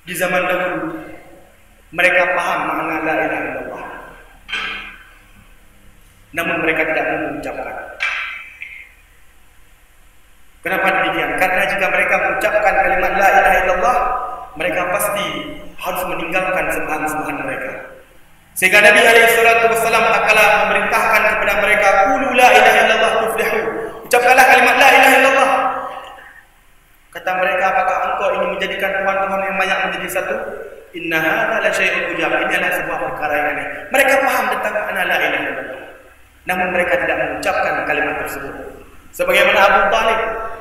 S2: di zaman dahulu mereka paham makna la ilaha illallah, namun mereka tidak mau mengucapkan. Kenapa demikian? Karena jika mereka mengucapkan kalimat la ilaha illallah, mereka pasti harus meninggalkan sembahan-sembahan mereka. Sehingga Nabi SAW tak kalah memerintahkan kepada mereka, qulu la ilaha illallah tuflihu, ucapkanlah kalimat la ilaha illallah. Kata mereka, apakah engkau ingin menjadikan Tuhan-Tuhan yang banyak menjadi satu? Inna hadza la syai'un ujab. Ini adalah sebuah perkara yang aneh. Mereka paham tentang makna la ilaha illallah, namun mereka tidak mengucapkan kalimat tersebut. Sebagaimana Abu Talib,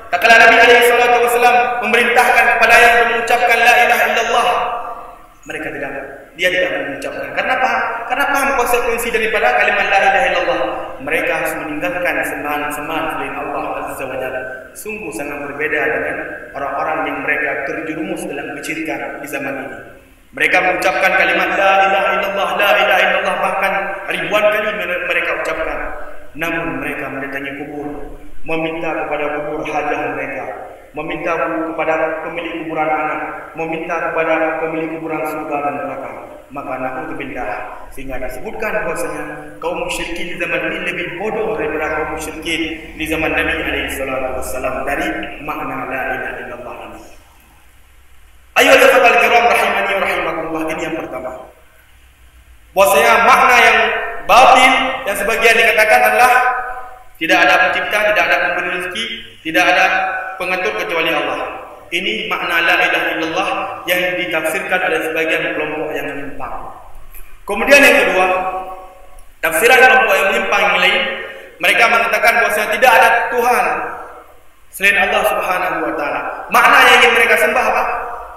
S2: tatkala Nabi SAW memerintahkan kepada yang mengucapkan la ilaha illallah, dia tidak mengucapkan. Karena paham konsekuensi daripada kalimat la ilaha illallah. Mereka harus meninggalkan sembahan-sembahan selain Allah Azza wa Jalla. Sungguh sangat berbeda dengan orang-orang yang mereka terjerumus dalam kesyirikan di zaman ini. Mereka mengucapkan kalimat la ilaha illallah, bahkan ribuan kali mereka ucapkan. Namun mereka mendatangi kubur, meminta kepada kubur hajah mereka, meminta kepada pemilik kuburan anak, meminta kepada pemilik kuburan surga dan neraka. Maka na'udzubillah, sehingga disebutkan bahwasanya kaum musyrikin di zaman ini lebih bodoh daripada kaum musyrikin di zaman Nabi SAW dari makna la ilaha illallah ini. Ayo ikhwatal kiram rahimani wa rahimakumullah, ini yang pertama. Bahwasanya makna yang batil yang sebagian dikatakan adalah tidak ada pencipta, tidak ada pemberi rezeki, tidak ada pengatur kecuali Allah. Ini makna la ilaha illallah yang ditafsirkan oleh sebagian kelompok yang menyimpang. Kemudian yang kedua, tafsiran kelompok yang menyimpang yang lain, mereka mengatakan bahwasanya tidak ada Tuhan selain Allah Subhanahu wa taala. Makna yang ingin mereka sembah apa?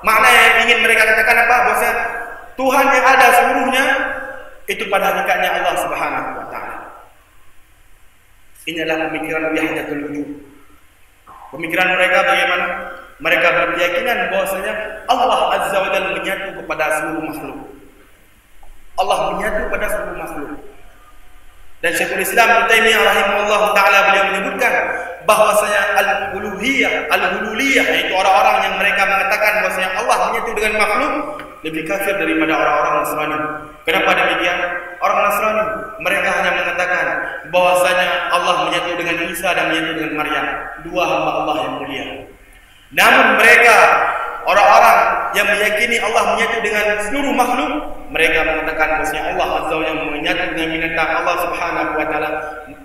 S2: Makna yang ingin mereka katakan apa? Bahwasanya Tuhan yang ada seluruhnya itu pada hakikatnya Allah Subhanahu wa taala. Ini adalah pemikiran wahdatul wujud. Pemikiran mereka bagaimana? Mereka berkeyakinan bahwasanya Allah Azza wa Jalla menyatu kepada seluruh makhluk. Allah menyatu pada seluruh makhluk. Dan Syekhul Islam Ibnu Taimiyah rahimahullah taala beliau menyebutkan bahwasanya al-hululiyah, yaitu orang-orang yang mereka mengatakan bahwasanya Allah menyatu dengan makhluk, lebih kafir daripada orang-orang Nasrani. Kenapa demikian? Orang Nasrani mereka hanya mengatakan bahwasanya Allah menyatu dengan Isa dan menyatu dengan Maryam, dua hamba Allah yang mulia. Namun mereka, orang-orang yang meyakini Allah menyatu dengan seluruh makhluk, mereka mengatakan bahwasanya Allah Azza wa Jalla menyatu dengan binatang. Allah Subhanahu wa taala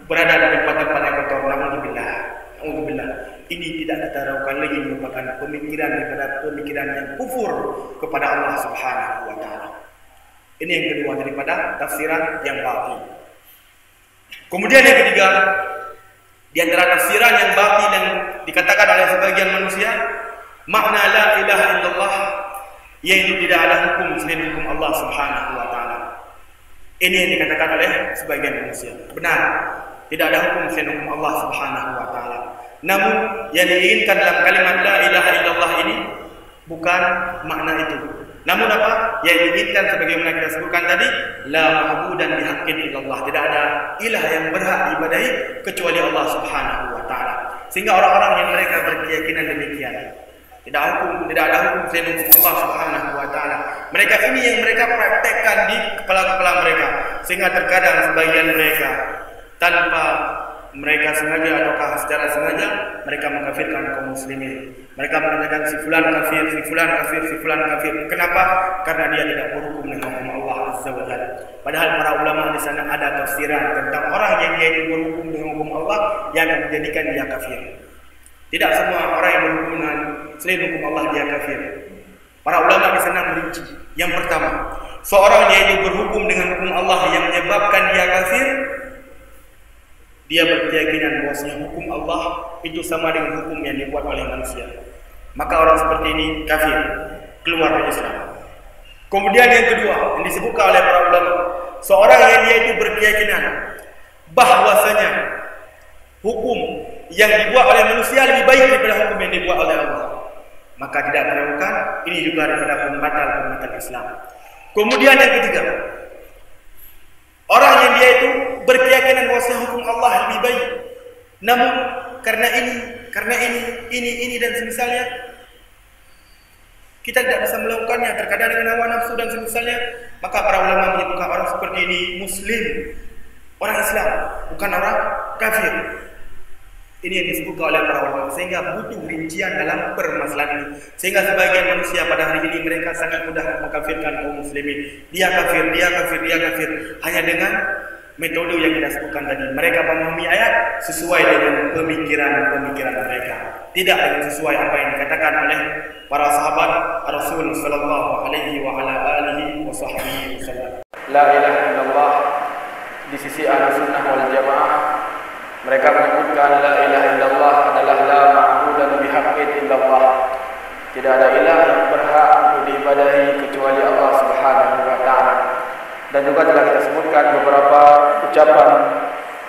S2: berada di tempat-tempat yang kotor. Alhamdulillah. Ini tidak kita ragukan lagi merupakan pemikiran daripada pemikiran yang kufur kepada Allah Subhanahu wa taala. Ini yang kedua daripada tafsiran yang batil. Kemudian yang ketiga, di antara tafsiran yang batil yang dikatakan oleh sebagian manusia, makna la ilaha illallah yaitu tidak ada hukum selain hukum Allah Subhanahu wa taala. Ini yang dikatakan oleh sebagian manusia. Benar. Tidak ada hukum selain hukum Allah Subhanahu wa taala. Namun yang diinginkan dalam kalimat la ilaha illallah ini bukan makna itu. Namun apa? Yang diinginkan sebagaimana kita sebutkan tadi, la ma'budan bihaqqin illallah. Tidak ada ilah yang berhak diibadahi kecuali Allah Subhanahu wa taala. Sehingga orang-orang yang mereka berkeyakinan demikian, tidak ada hukum selain hukum Allah Subhanahu wa taala. Mereka ini yang mereka praktekkan di kepala-kepala mereka, sehingga terkadang sebagian mereka tanpa mereka sengaja ataukah secara sengaja mereka mengkafirkan kaum muslimin. Mereka mengatakan si fulan kafir, si fulan kafir, si fulan kafir. Kenapa? Karena dia tidak berhukum dengan hukum Allah Azza wa Jalla. Padahal para ulama di sana ada tafsiran tentang orang yang dia itu berhukum dengan hukum Allah yang akan menjadikan dia kafir. Tidak semua orang yang berhukum dengan selain hukum Allah dia kafir. Para ulama di sana merinci. Yang pertama, seorang yang itu berhukum dengan hukum Allah yang menyebabkan dia kafir, dia berkeyakinan bahwasanya hukum Allah itu sama dengan hukum yang dibuat oleh manusia. Maka orang seperti ini kafir, keluar dari Islam. Kemudian yang kedua yang disebutkan oleh para ulama, seorang yang dia itu berkeyakinan bahwasanya hukum yang dibuat oleh manusia lebih baik daripada hukum yang dibuat oleh Allah, maka tidak diragukan ini juga daripada pembatal Islam. Kemudian yang ketiga, orang yang dia itu berkeyakinan bahwa hukum Allah lebih baik, namun karena ini dan semisalnya kita tidak bisa melakukannya, terkadang dengan hawa nafsu dan semisalnya, maka para ulama menyebutkan orang seperti ini muslim, orang Islam, bukan orang kafir. Ini yang disebutkan oleh para ulama, sehingga butuh rincian dalam permasalahan ini. Sehingga sebagian manusia pada hari ini mereka sangat mudah mengkafirkan kaum muslimin. Dia kafir, hanya dengan metode yang kita sebutkan tadi. Mereka memahami ayat sesuai dengan pemikiran mereka, tidak dengan sesuai apa yang dikatakan oleh para sahabat Rasul sallallahu alaihi wa ala alihi wasallam. La ilaha illallah di sisi Ahlussunnah wal Jamaah, mereka menyebutkan la ilaha illallah adalah la ma'budan bihaqqin illallah. Tidak ada ilah yang berhak untuk diibadahi kecuali Allah Subhanahu wa taala. Dan juga telah kita sebutkan beberapa ucapan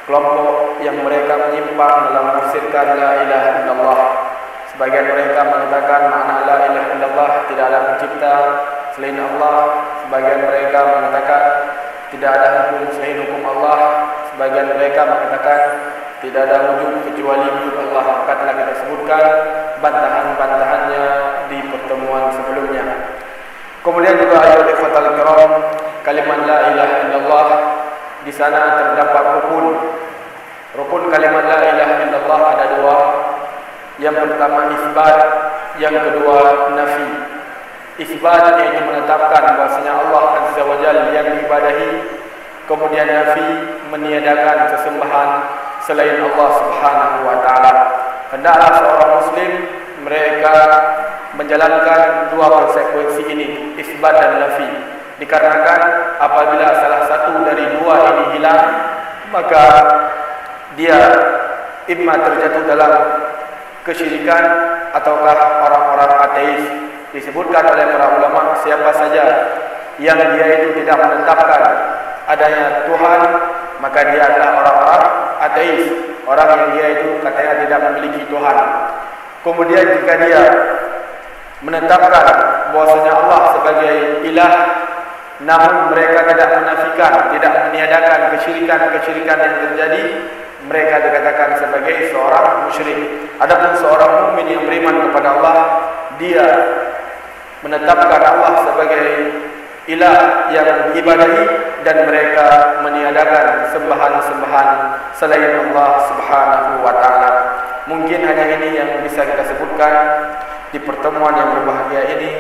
S2: kelompok yang mereka menyimpang dalam menafsirkan la ilaha illallah. Sebagian mereka mengatakan makna la ilaha illallah tidak ada pencipta selain Allah. Sebagian mereka mengatakan tidak ada hukum selain hukum Allah. Sebagian mereka mengatakan tidak ada wujud kecuali wujud Allah. Maka telah kita sebutkan bantahan-bantahannya di pertemuan sebelumnya. Kemudian juga ayat ikhwatal kiram, kalimat la ilaha illallah di sana terdapat rukun. Rukun kalimat la ilaha illallah ada dua. Yang pertama isbat, yang kedua nafi. Isbat yaitu menetapkan bahwasanya Allah Azza wa Jalla yang diibadahi. Kemudian nafi meniadakan sesembahan selain Allah Subhanahu wa taala. Hendaklah seorang muslim mereka menjalankan dua konsekuensi ini, isbat dan nafi. Dikarenakan apabila salah satu dari dua ini hilang, maka dia imma terjatuh dalam kesyirikan ataukah orang-orang ateis. Disebutkan oleh para ulama, siapa saja yang dia itu tidak menetapkan adanya Tuhan, maka dia adalah orang-orang ateis, orang yang dia itu katanya tidak memiliki Tuhan. Kemudian jika dia menetapkan bahwasanya Allah sebagai ilah, namun mereka tidak menafikan, tidak meniadakan kesyirikan yang terjadi, mereka dikatakan sebagai seorang musyrik. Adapun seorang mukmin yang beriman kepada Allah, dia menetapkan Allah sebagai ilah yang diibadahi dan mereka meniadakan sembahan-sembahan selain Allah Subhanahu wa taala. Mungkin hanya ini yang bisa kita sebutkan di pertemuan yang berbahagia ini.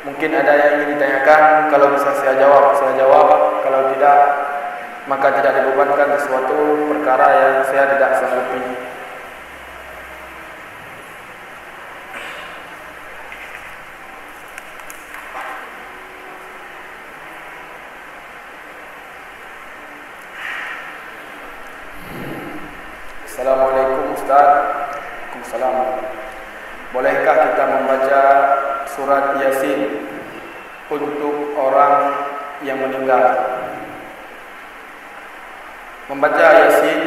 S2: Mungkin ada yang ingin ditanyakan, kalau bisa saya jawab, kalau tidak maka tidak dibebankan sesuatu perkara yang saya tidak sanggupi. Assalamualaikum Ustaz. Waalaikumsalam. Bolehkah kita membaca surat Yasin untuk orang yang meninggal? membaca Yasin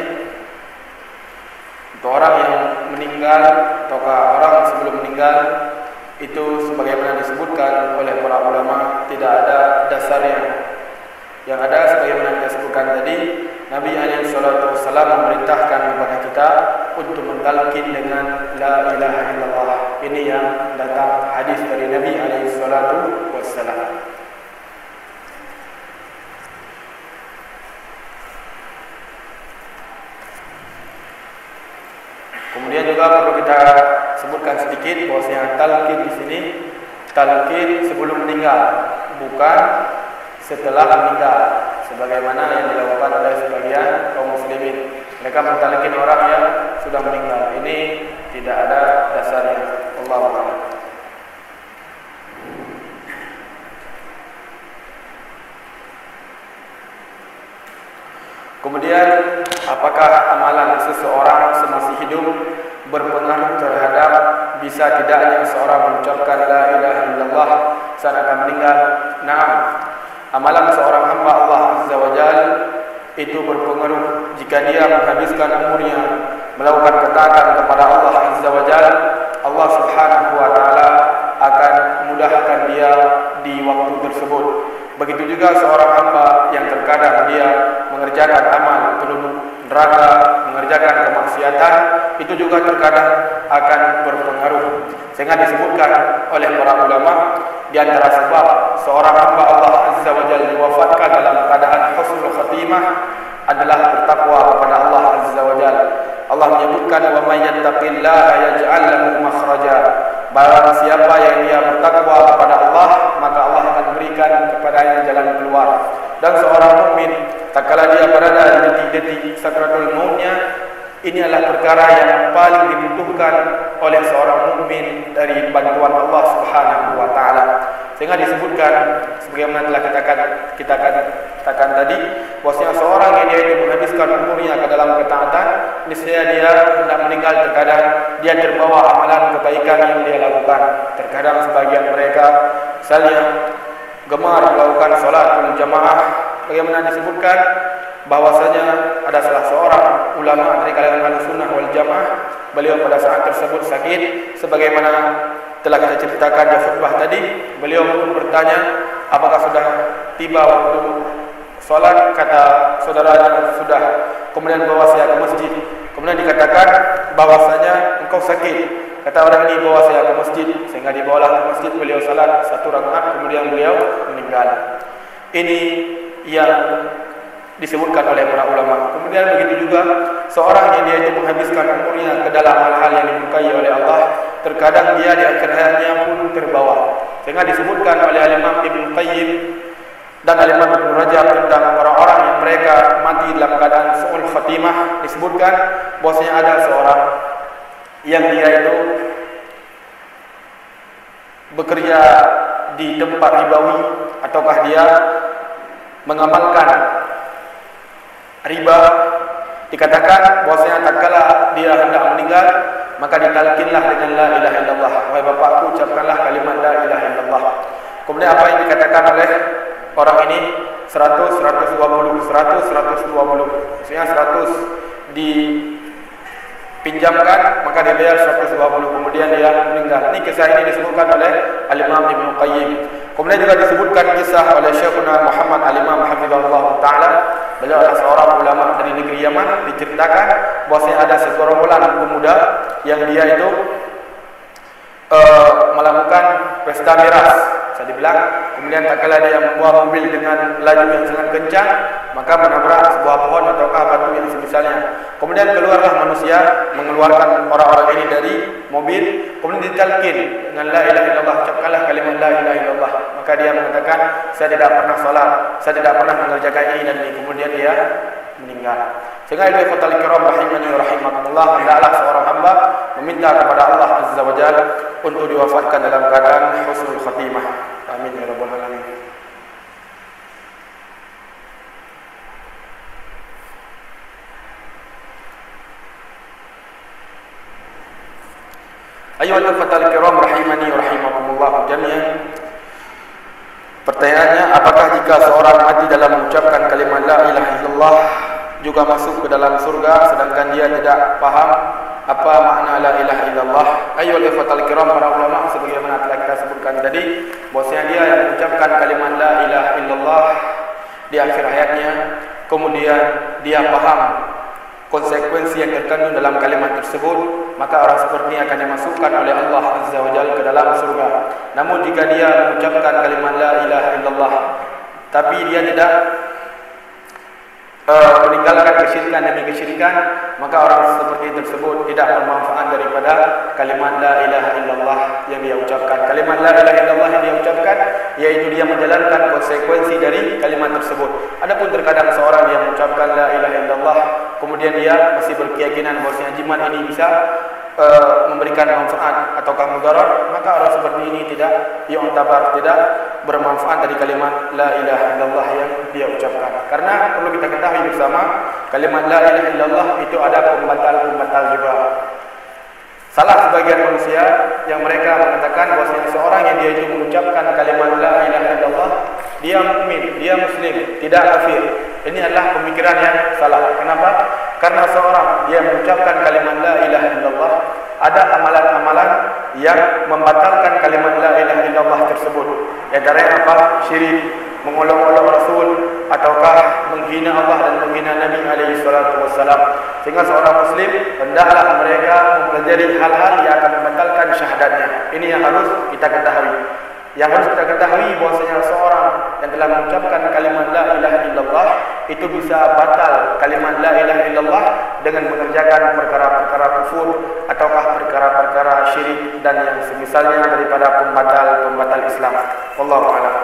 S2: untuk orang yang meninggal ataukah orang sebelum meninggal itu sebagaimana disebutkan oleh para ulama tidak ada dasarnya. Yang ada sebagaimana kita sebutkan tadi, Nabi SAW memerintahkan kepada kita untuk mentalqin dengan la ilaha illallah. Ini yang datang hadis dari Nabi SAW. Kemudian juga perlu kita sebutkan sedikit bahwasanya talqin di sini talqin sebelum meninggal, bukan setelah meninggal, sebagaimana yang dilakukan oleh sebagian kaum muslimin. Mereka mentalqin orang yang sudah meninggal. Ini tidak ada dasarnya. Wallahu a'lam. Kemudian, apakah amalan seseorang semasa hidup berpengaruh terhadap bisa tidaknya seorang mengucapkan la ilaha illallah saat akan meninggal? Naam. Amalan seorang hamba Allah Azza wa Jalla itu berpengaruh jika dia menghabiskan umurnya melakukan ketaatan kepada Allah Azza wa Jalla. Allah Subhanahu wa taala akan mudahkan dia di waktu tersebut. Begitu juga seorang hamba yang terkadang dia mengerjakan amal penduduk neraka, mengerjakan kemaksiatan, itu juga terkadang akan berpengaruh. Sehingga disebutkan oleh para ulama di antara sebab seorang hamba Allah Azza wa Jalla diwafatkan dalam keadaan husnul khatimah adalah bertakwa kepada Allah Azza wa Jalla. Allah menyebutkan wa may yattaqillaha yaj'al lahu makhraja. Barang siapa yang dia bertakwa kepada Allah, maka Allah akan berikan kepadanya jalan keluar. Dan seorang mukmin tatkala dia berada di detik-detik sakratul mautnya, ini adalah perkara yang paling dibutuhkan oleh seorang mukmin dari bantuan Allah Subhanahu wa taala. Sehingga disebutkan sebagaimana telah kita katakan tadi, bahwasanya seorang yang dia itu menghabiskan umurnya ke dalam ketaatan, niscaya dia hendak meninggal terkadang dia terbawa amalan kebaikan yang dia lakukan. Terkadang sebagian mereka misalnya gemar melakukan salatul jamaah. Bagaimana disebutkan bahwasanya ada salah seorang ulama dari kalangan Ahlussunnah wal Jamaah, beliau pada saat tersebut sakit, sebagaimana telah kita ceritakan di khutbah tadi, beliau pun bertanya apakah sudah tiba waktu salat. Kata saudaranya sudah. Kemudian bawa saya ke masjid. Kemudian dikatakan bahwasanya engkau sakit. Kata orang ini, bawa saya ke masjid. Sehingga dibawalah ke masjid, beliau salat 1 rakaat, kemudian beliau meninggal. Ini yang disebutkan oleh para ulama. Kemudian begitu juga seorang yang dia itu menghabiskan umurnya ke dalam hal-hal yang dimurkai oleh Allah, terkadang dia di akhir hayatnya pun terbawa. Sehingga disebutkan oleh Imam Ibnu Qayyim dan Imam Ibnu Rajab tentang orang-orang yang mereka mati dalam keadaan su'ul khatimah. Disebutkan bahwasanya ada seorang yang dia itu bekerja di tempat ribawi, ataukah dia mengamalkan riba. Dikatakan bahwasanya tatkala dia hendak meninggal, maka ditalkinlah dengan la ilaha illallah. Wahai bapakku, ucapkanlah kalimat la ilaha illallah. Kemudian apa yang dikatakan oleh orang ini? 100, 120, 100, 120. Maksudnya 100 dipinjamkan, maka dia bayar 120. Kemudian dia meninggal. Ini kisah ini disebutkan oleh Al-Imam Ibnu Qayyim. Kemudian juga disebutkan kisah oleh Syekhuna Muhammad Al-Imam Hafizahullah Ta'ala. Beliau adalah seorang ulama dari negeri Yaman. Diceritakan bahwasanya ada segerombolan pemuda yang dia itu melakukan pesta miras, saya dibilang. Kemudian tatkala dia membawa mobil dengan laju yang sangat kencang, maka menabrak sebuah pohon atau batu yang semisalnya. Kemudian keluarlah manusia, mengeluarkan orang-orang ini dari mobil. Kemudian ditalkin dengan la ilaha illallah, ucapkanlah kalimat la ilaha illallah. Maka dia mengatakan, saya tidak pernah salat, saya tidak pernah mengerjakan ini dan ini. Kemudian dia meninggal. Sehingga itu ikhwatal kiram rahimani wa rahimakumullah, hendaklah seorang hamba meminta kepada Allah Azza wa Jalla untuk diwafatkan dalam keadaan husnul khatimah. Amin ya rabbal alamin. Ayyuhal ikhwatal kiram rahimani wa rahimakumullah jami'an. Pertanyaannya, apakah jika seorang mati dalam mengucapkan kalimat la ilaha illallah juga masuk ke dalam surga sedangkan dia tidak paham apa makna la ilaha illallah. Ayyuhal ikhwatal kiram, para ulama sebagaimana telah kita sebutkan tadi, bahwasanya dia yang mengucapkan kalimat la ilaha illallah di akhir hayatnya, kemudian dia paham konsekuensi yang terkandung dalam kalimat tersebut, maka orang seperti ini akan dimasukkan oleh Allah Azza wa Jalla ke dalam surga. Namun jika dia mengucapkan kalimat la ilaha illallah tapi dia tidak meninggalkan kesyirikan demi kesyirikan, maka orang seperti tersebut tidak bermanfaat daripada kalimat la ilaha illallah yang dia ucapkan. Kalimat la ilaha illallah yang dia ucapkan yaitu dia menjalankan konsekuensi dari kalimat tersebut. Adapun terkadang seorang yang mengucapkan la ilaha illallah kemudian dia masih berkeyakinan bahwasanya jimat ini bisa memberikan manfaat ataukah mudarat, maka orang seperti ini tidak yu'tabar, tidak bermanfaat dari kalimat la ilaha illallah yang dia ucapkan. Karena perlu kita ketahui bersama, kalimat la ilaha illallah itu ada pembatal-pembatal juga. Salah sebagian manusia yang mereka mengatakan bahwasanya seorang yang dia itu mengucapkan kalimat la ilaha illallah, dia mukmin, dia muslim, tidak kafir. Ini adalah pemikiran yang salah. Kenapa? Karena seorang dia mengucapkan kalimat la ilaha illallah, ada amalan-amalan yang membatalkan kalimat la ilaha illallah tersebut. Antaranya apa? Syirik, mengolok-olok Rasul, ataukah menghina Allah dan menghina Nabi alaihi salatu wassalam. Sehingga seorang muslim hendaklah mereka mempelajari hal-hal yang akan membatalkan syahadatnya. Ini yang harus kita ketahui. Yang harus kita ketahui bahwasanya seorang yang telah mengucapkan kalimat la ilaha illallah itu bisa batal kalimat la ilaha illallah dengan mengerjakan perkara-perkara kufur ataukah perkara-perkara syirik dan yang semisalnya daripada pembatal-pembatal Islam. Wallahu a'lam.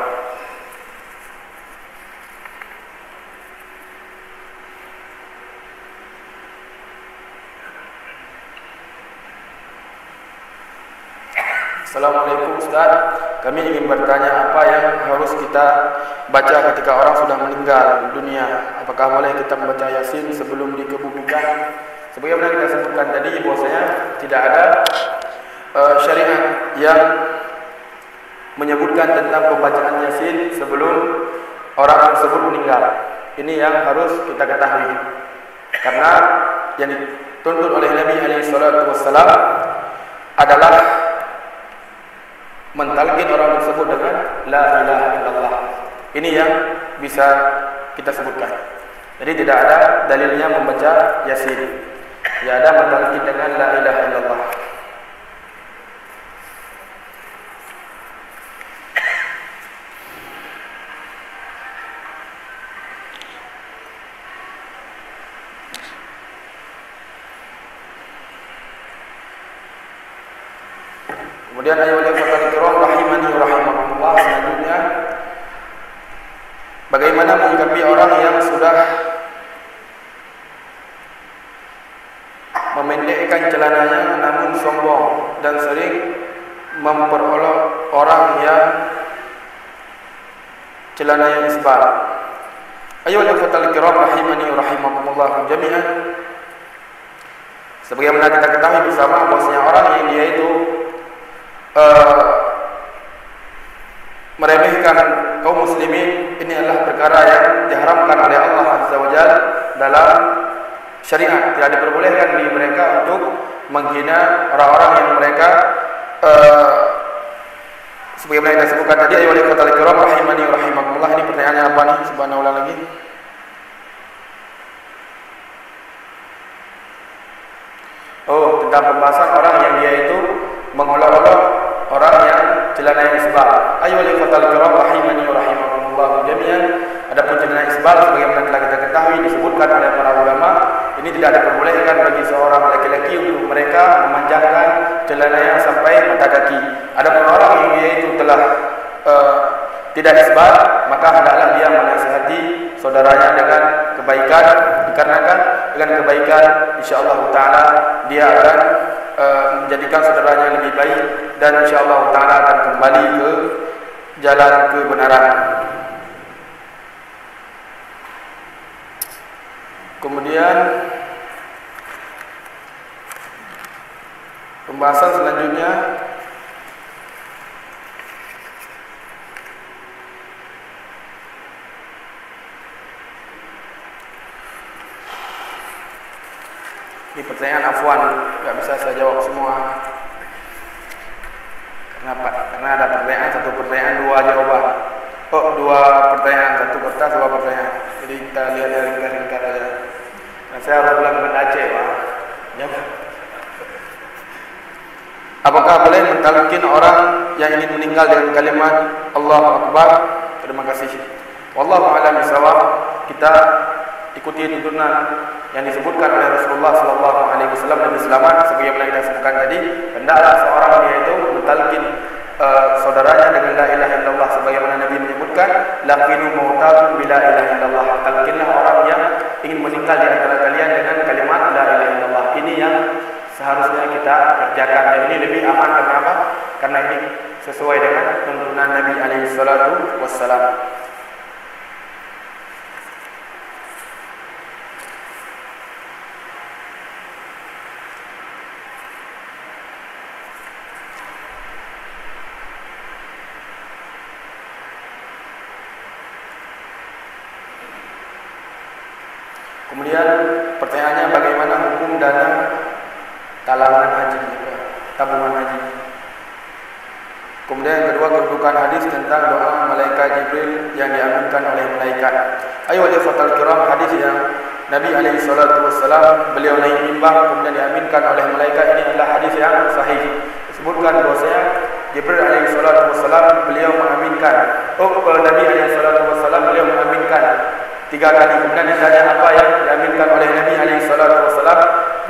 S2: Assalamualaikum Ustaz, kami ingin bertanya apa yang harus kita baca ketika orang sudah meninggal dunia. Apakah boleh kita membaca Yasin sebelum dikebumikan? Sebagaimana kita sebutkan tadi bahwasanya tidak ada syariat yang menyebutkan tentang pembacaan Yasin sebelum orang tersebut meninggal. Ini yang harus kita ketahui. Karena yang dituntut oleh Nabi alaihi salatu wassalam adalah mentalqin orang tersebut dengan la ilaha illallah. Ini yang bisa kita sebutkan. Jadi tidak ada dalilnya membaca Yasin. Ya ada mentalqin dengan la ilaha illallah. Kemudian ayat al-Fatihah kiram rahimani rahimakumullah, selanjutnya bagaimana menyikapi orang yang sudah memendekkan celananya namun sombong dan sering memperolok orang yang celananya isbal. Ayat al-Fatihah kiram rahimani rahimakumullah jami'an. Sebagaimana kita ketahui bersama bahwasanya orang yang dia itu meremehkan kaum muslimin, ini adalah perkara yang diharamkan oleh Allah Azza wa Jalla dalam syariat. Tidak diperbolehkan bagi mereka untuk menghina orang-orang yang mereka sebagaimana kita sebutkan tadi. Ayo walillahi kiram rahimani rahimakumullah. Ini pertanyaannya apa nih? Subhanallah lagi. Oh, tentang pembahasan orang yang dia itu mengolok-olok orang yang celana isbal. Ayo walillahi kiram rahimani rahimakumullah jami'an. Adapun celana isbal sebagaimana telah kita ketahui disebutkan oleh para ulama, ini tidak diperbolehkan bagi seorang laki-laki untuk mereka memanjangkan celananya sampai mata kaki. Adapun orang yang dia itu telah tidak isbal, maka hendaklah dia menasihati saudaranya dengan kebaikan, dikarenakan dengan kebaikan insyaallah taala dia akan menjadikan saudaranya lebih baik dan insyaallah taala akan kembali ke jalan kebenaran. Kemudian pembahasan selanjutnya Ini pertanyaan afwan, nggak bisa saya jawab semua. Karena ada pertanyaan, satu pertanyaan, dua jawaban. Oh, dua pertanyaan, satu kertas, dua pertanyaan. Jadi kita lihat dari ringkas aja. Nah, saya harus pulang ke Aceh, Pak. Ya. Apakah boleh mentalkin orang yang ingin meninggal dengan kalimat Allahu Akbar? Terima kasih. Wallahu a'lam bishawab. Kita ikuti tuntunan yang disebutkan oleh Rasulullah sallallahu alaihi wasallam Nabi selamat sebagaimana kita sebutkan tadi, hendaklah seorang dia itu mentalkin saudaranya dengan la ilaha illallah sebagaimana Nabi menyebutkan laqinu mautakum bila ilaha illallah. Talkinlah orang yang ingin meninggal di antara kalian dengan kalimat la ilaha illallah. Ini yang seharusnya kita kerjakan, dan ini lebih aman. Kenapa? Karena ini sesuai dengan tuntunan Nabi alaihi salatu wassalam. Kemudian pertanyaannya, bagaimana hukum dana talangan haji, tabungan haji. Kemudian yang kedua, kedudukan hadis tentang doa malaikat Jibril yang diaminkan oleh malaikat. Ayo ikhwatal kiram, hadis yang Nabi alaihi salatu wassalam beliau naik mimbar kemudian diaminkan oleh malaikat, ini adalah hadis yang sahih. Disebutkan bahwasanya Jibril alaihi salatu wassalam beliau mengaminkan, Nabi alaihi salatu wassalam beliau mengaminkan 3 kali. Kemudian ditanya apa yang diaminkan oleh Nabi alaihi salatu wassalam.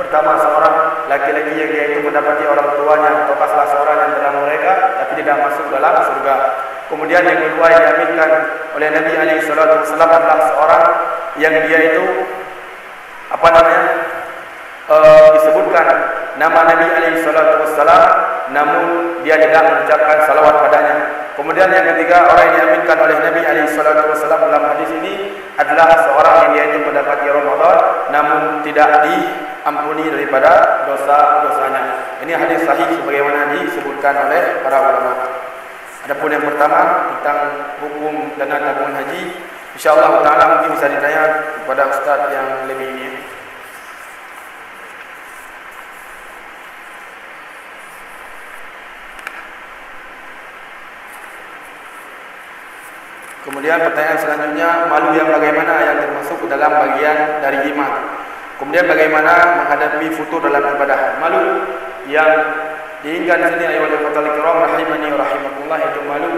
S2: Pertama, seorang laki-laki yang dia itu mendapati orang tuanya atau salah seorang yang dalam mereka tapi tidak masuk dalam surga. Kemudian yang kedua yang diaminkan oleh Nabi alaihi salatu wassalam adalah seorang yang dia itu disebutkan nama Nabi alaihi salatu wassalam namun dia tidak mengucapkan salawat padanya. Kemudian yang ketiga, orang yang diaminkan oleh Nabi alaihi salatu wassalam dalam hadis ini adalah seorang yang dia itu mendapati Ramadan namun tidak diampuni daripada dosa-dosanya. Ini hadis sahih sebagaimana disebutkan oleh para ulama. Adapun yang pertama tentang hukum dana tabungan haji, insyaallah taala mungkin bisa ditanya kepada ustaz yang lebih ini. Kemudian pertanyaan selanjutnya, malu yang bagaimana yang termasuk dalam bagian dari iman. Kemudian bagaimana menghadapi futur dalam ibadah. Malu yang diinginkan di sini ayyuhal ikhwatal kiram rahimani wa rahimakumullah, itu malu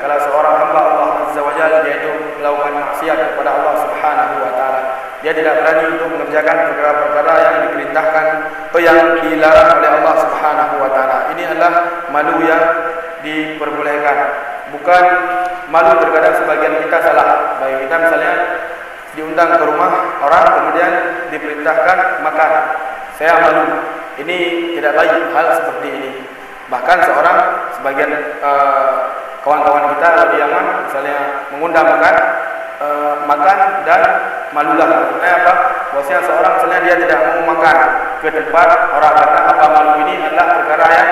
S2: kalau seorang hamba Allah azza wa jalla dia itu melakukan maksiat kepada Allah Subhanahu wa taala. Dia tidak berani untuk mengerjakan perkara-perkara yang diperintahkan atau yang dilarang oleh Allah Subhanahu wa taala. Ini adalah malu yang diperbolehkan. Bukan malu terkadang sebagian kita salah. Baik, kita misalnya diundang ke rumah orang kemudian diperintahkan makan, saya malu. Ini tidak baik hal seperti ini. Bahkan sebagian kawan-kawan kita di Yaman misalnya mengundang makan dan malulah. Maksudnya apa? Bahwasanya seorang misalnya dia tidak mau makan ke tempat orang kata apa malu, ini adalah perkara yang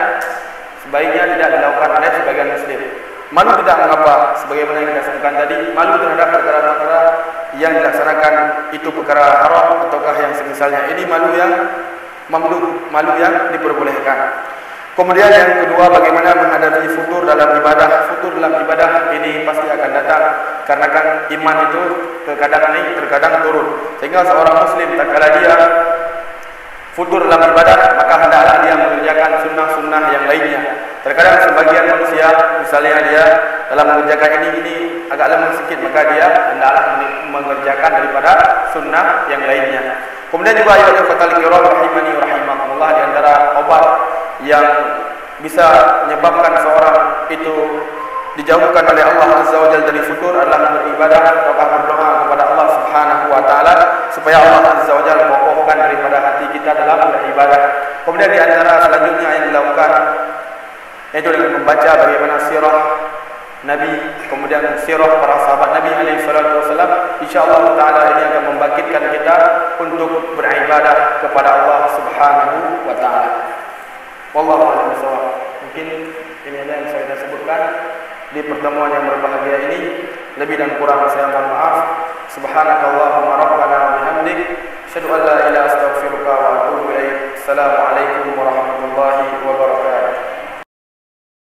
S2: sebaiknya tidak dilakukan oleh sebagian muslim. Malu tidak mengapa, sebagaimana yang kita sebutkan tadi, malu terhadap perkara-perkara yang dilaksanakan itu perkara haram ataukah yang semisalnya. Ini malu yang mamduh, malu yang diperbolehkan. Kemudian yang kedua, bagaimana menghadapi futur dalam ibadah. Futur dalam ibadah ini pasti akan datang, karena kan iman itu terkadang naik, terkadang turun. Sehingga seorang muslim tak kala dia futur dalam ibadah, maka hendaklah dia mengerjakan sunnah-sunnah yang lainnya. Terkadang sebagian manusia misalnya dia dalam mengerjakan ini agak lemah sedikit, maka dia hendaklah mengerjakan daripada sunnah yang lainnya. Kemudian juga ayyuhal ikhwatal kiram rahimani wa rahimakumullah, di antara obat yang bisa menyebabkan seorang itu dijauhkan oleh Allah Azza wa Jalla dari futur adalah beribadah atau berdoa kepada Allah Subhanahu wa taala supaya Allah Azza wa Jalla kokohkan daripada hati kita dalam beribadah. Kemudian di antara selanjutnya yang dilakukan yaitu dengan membaca bagaimana sirah Nabi, kemudian sirah para sahabat Nabi alaihi salatu wasallam. Insyaallah taala ini akan membangkitkan kita untuk beribadah kepada Allah Subhanahu wa taala. Wallahu a'lam bishawab. Mungkin ini yang saya sebutkan di pertemuan yang berbahagia ini. Lebih dan kurang saya mohon maaf. Subhanakallahumma rabbana wa bihamdik Asyhadu an la ilaha illa anta astaghfiruka wa atubu ilaik. Assalamualaikum warahmatullahi wabarakatuh.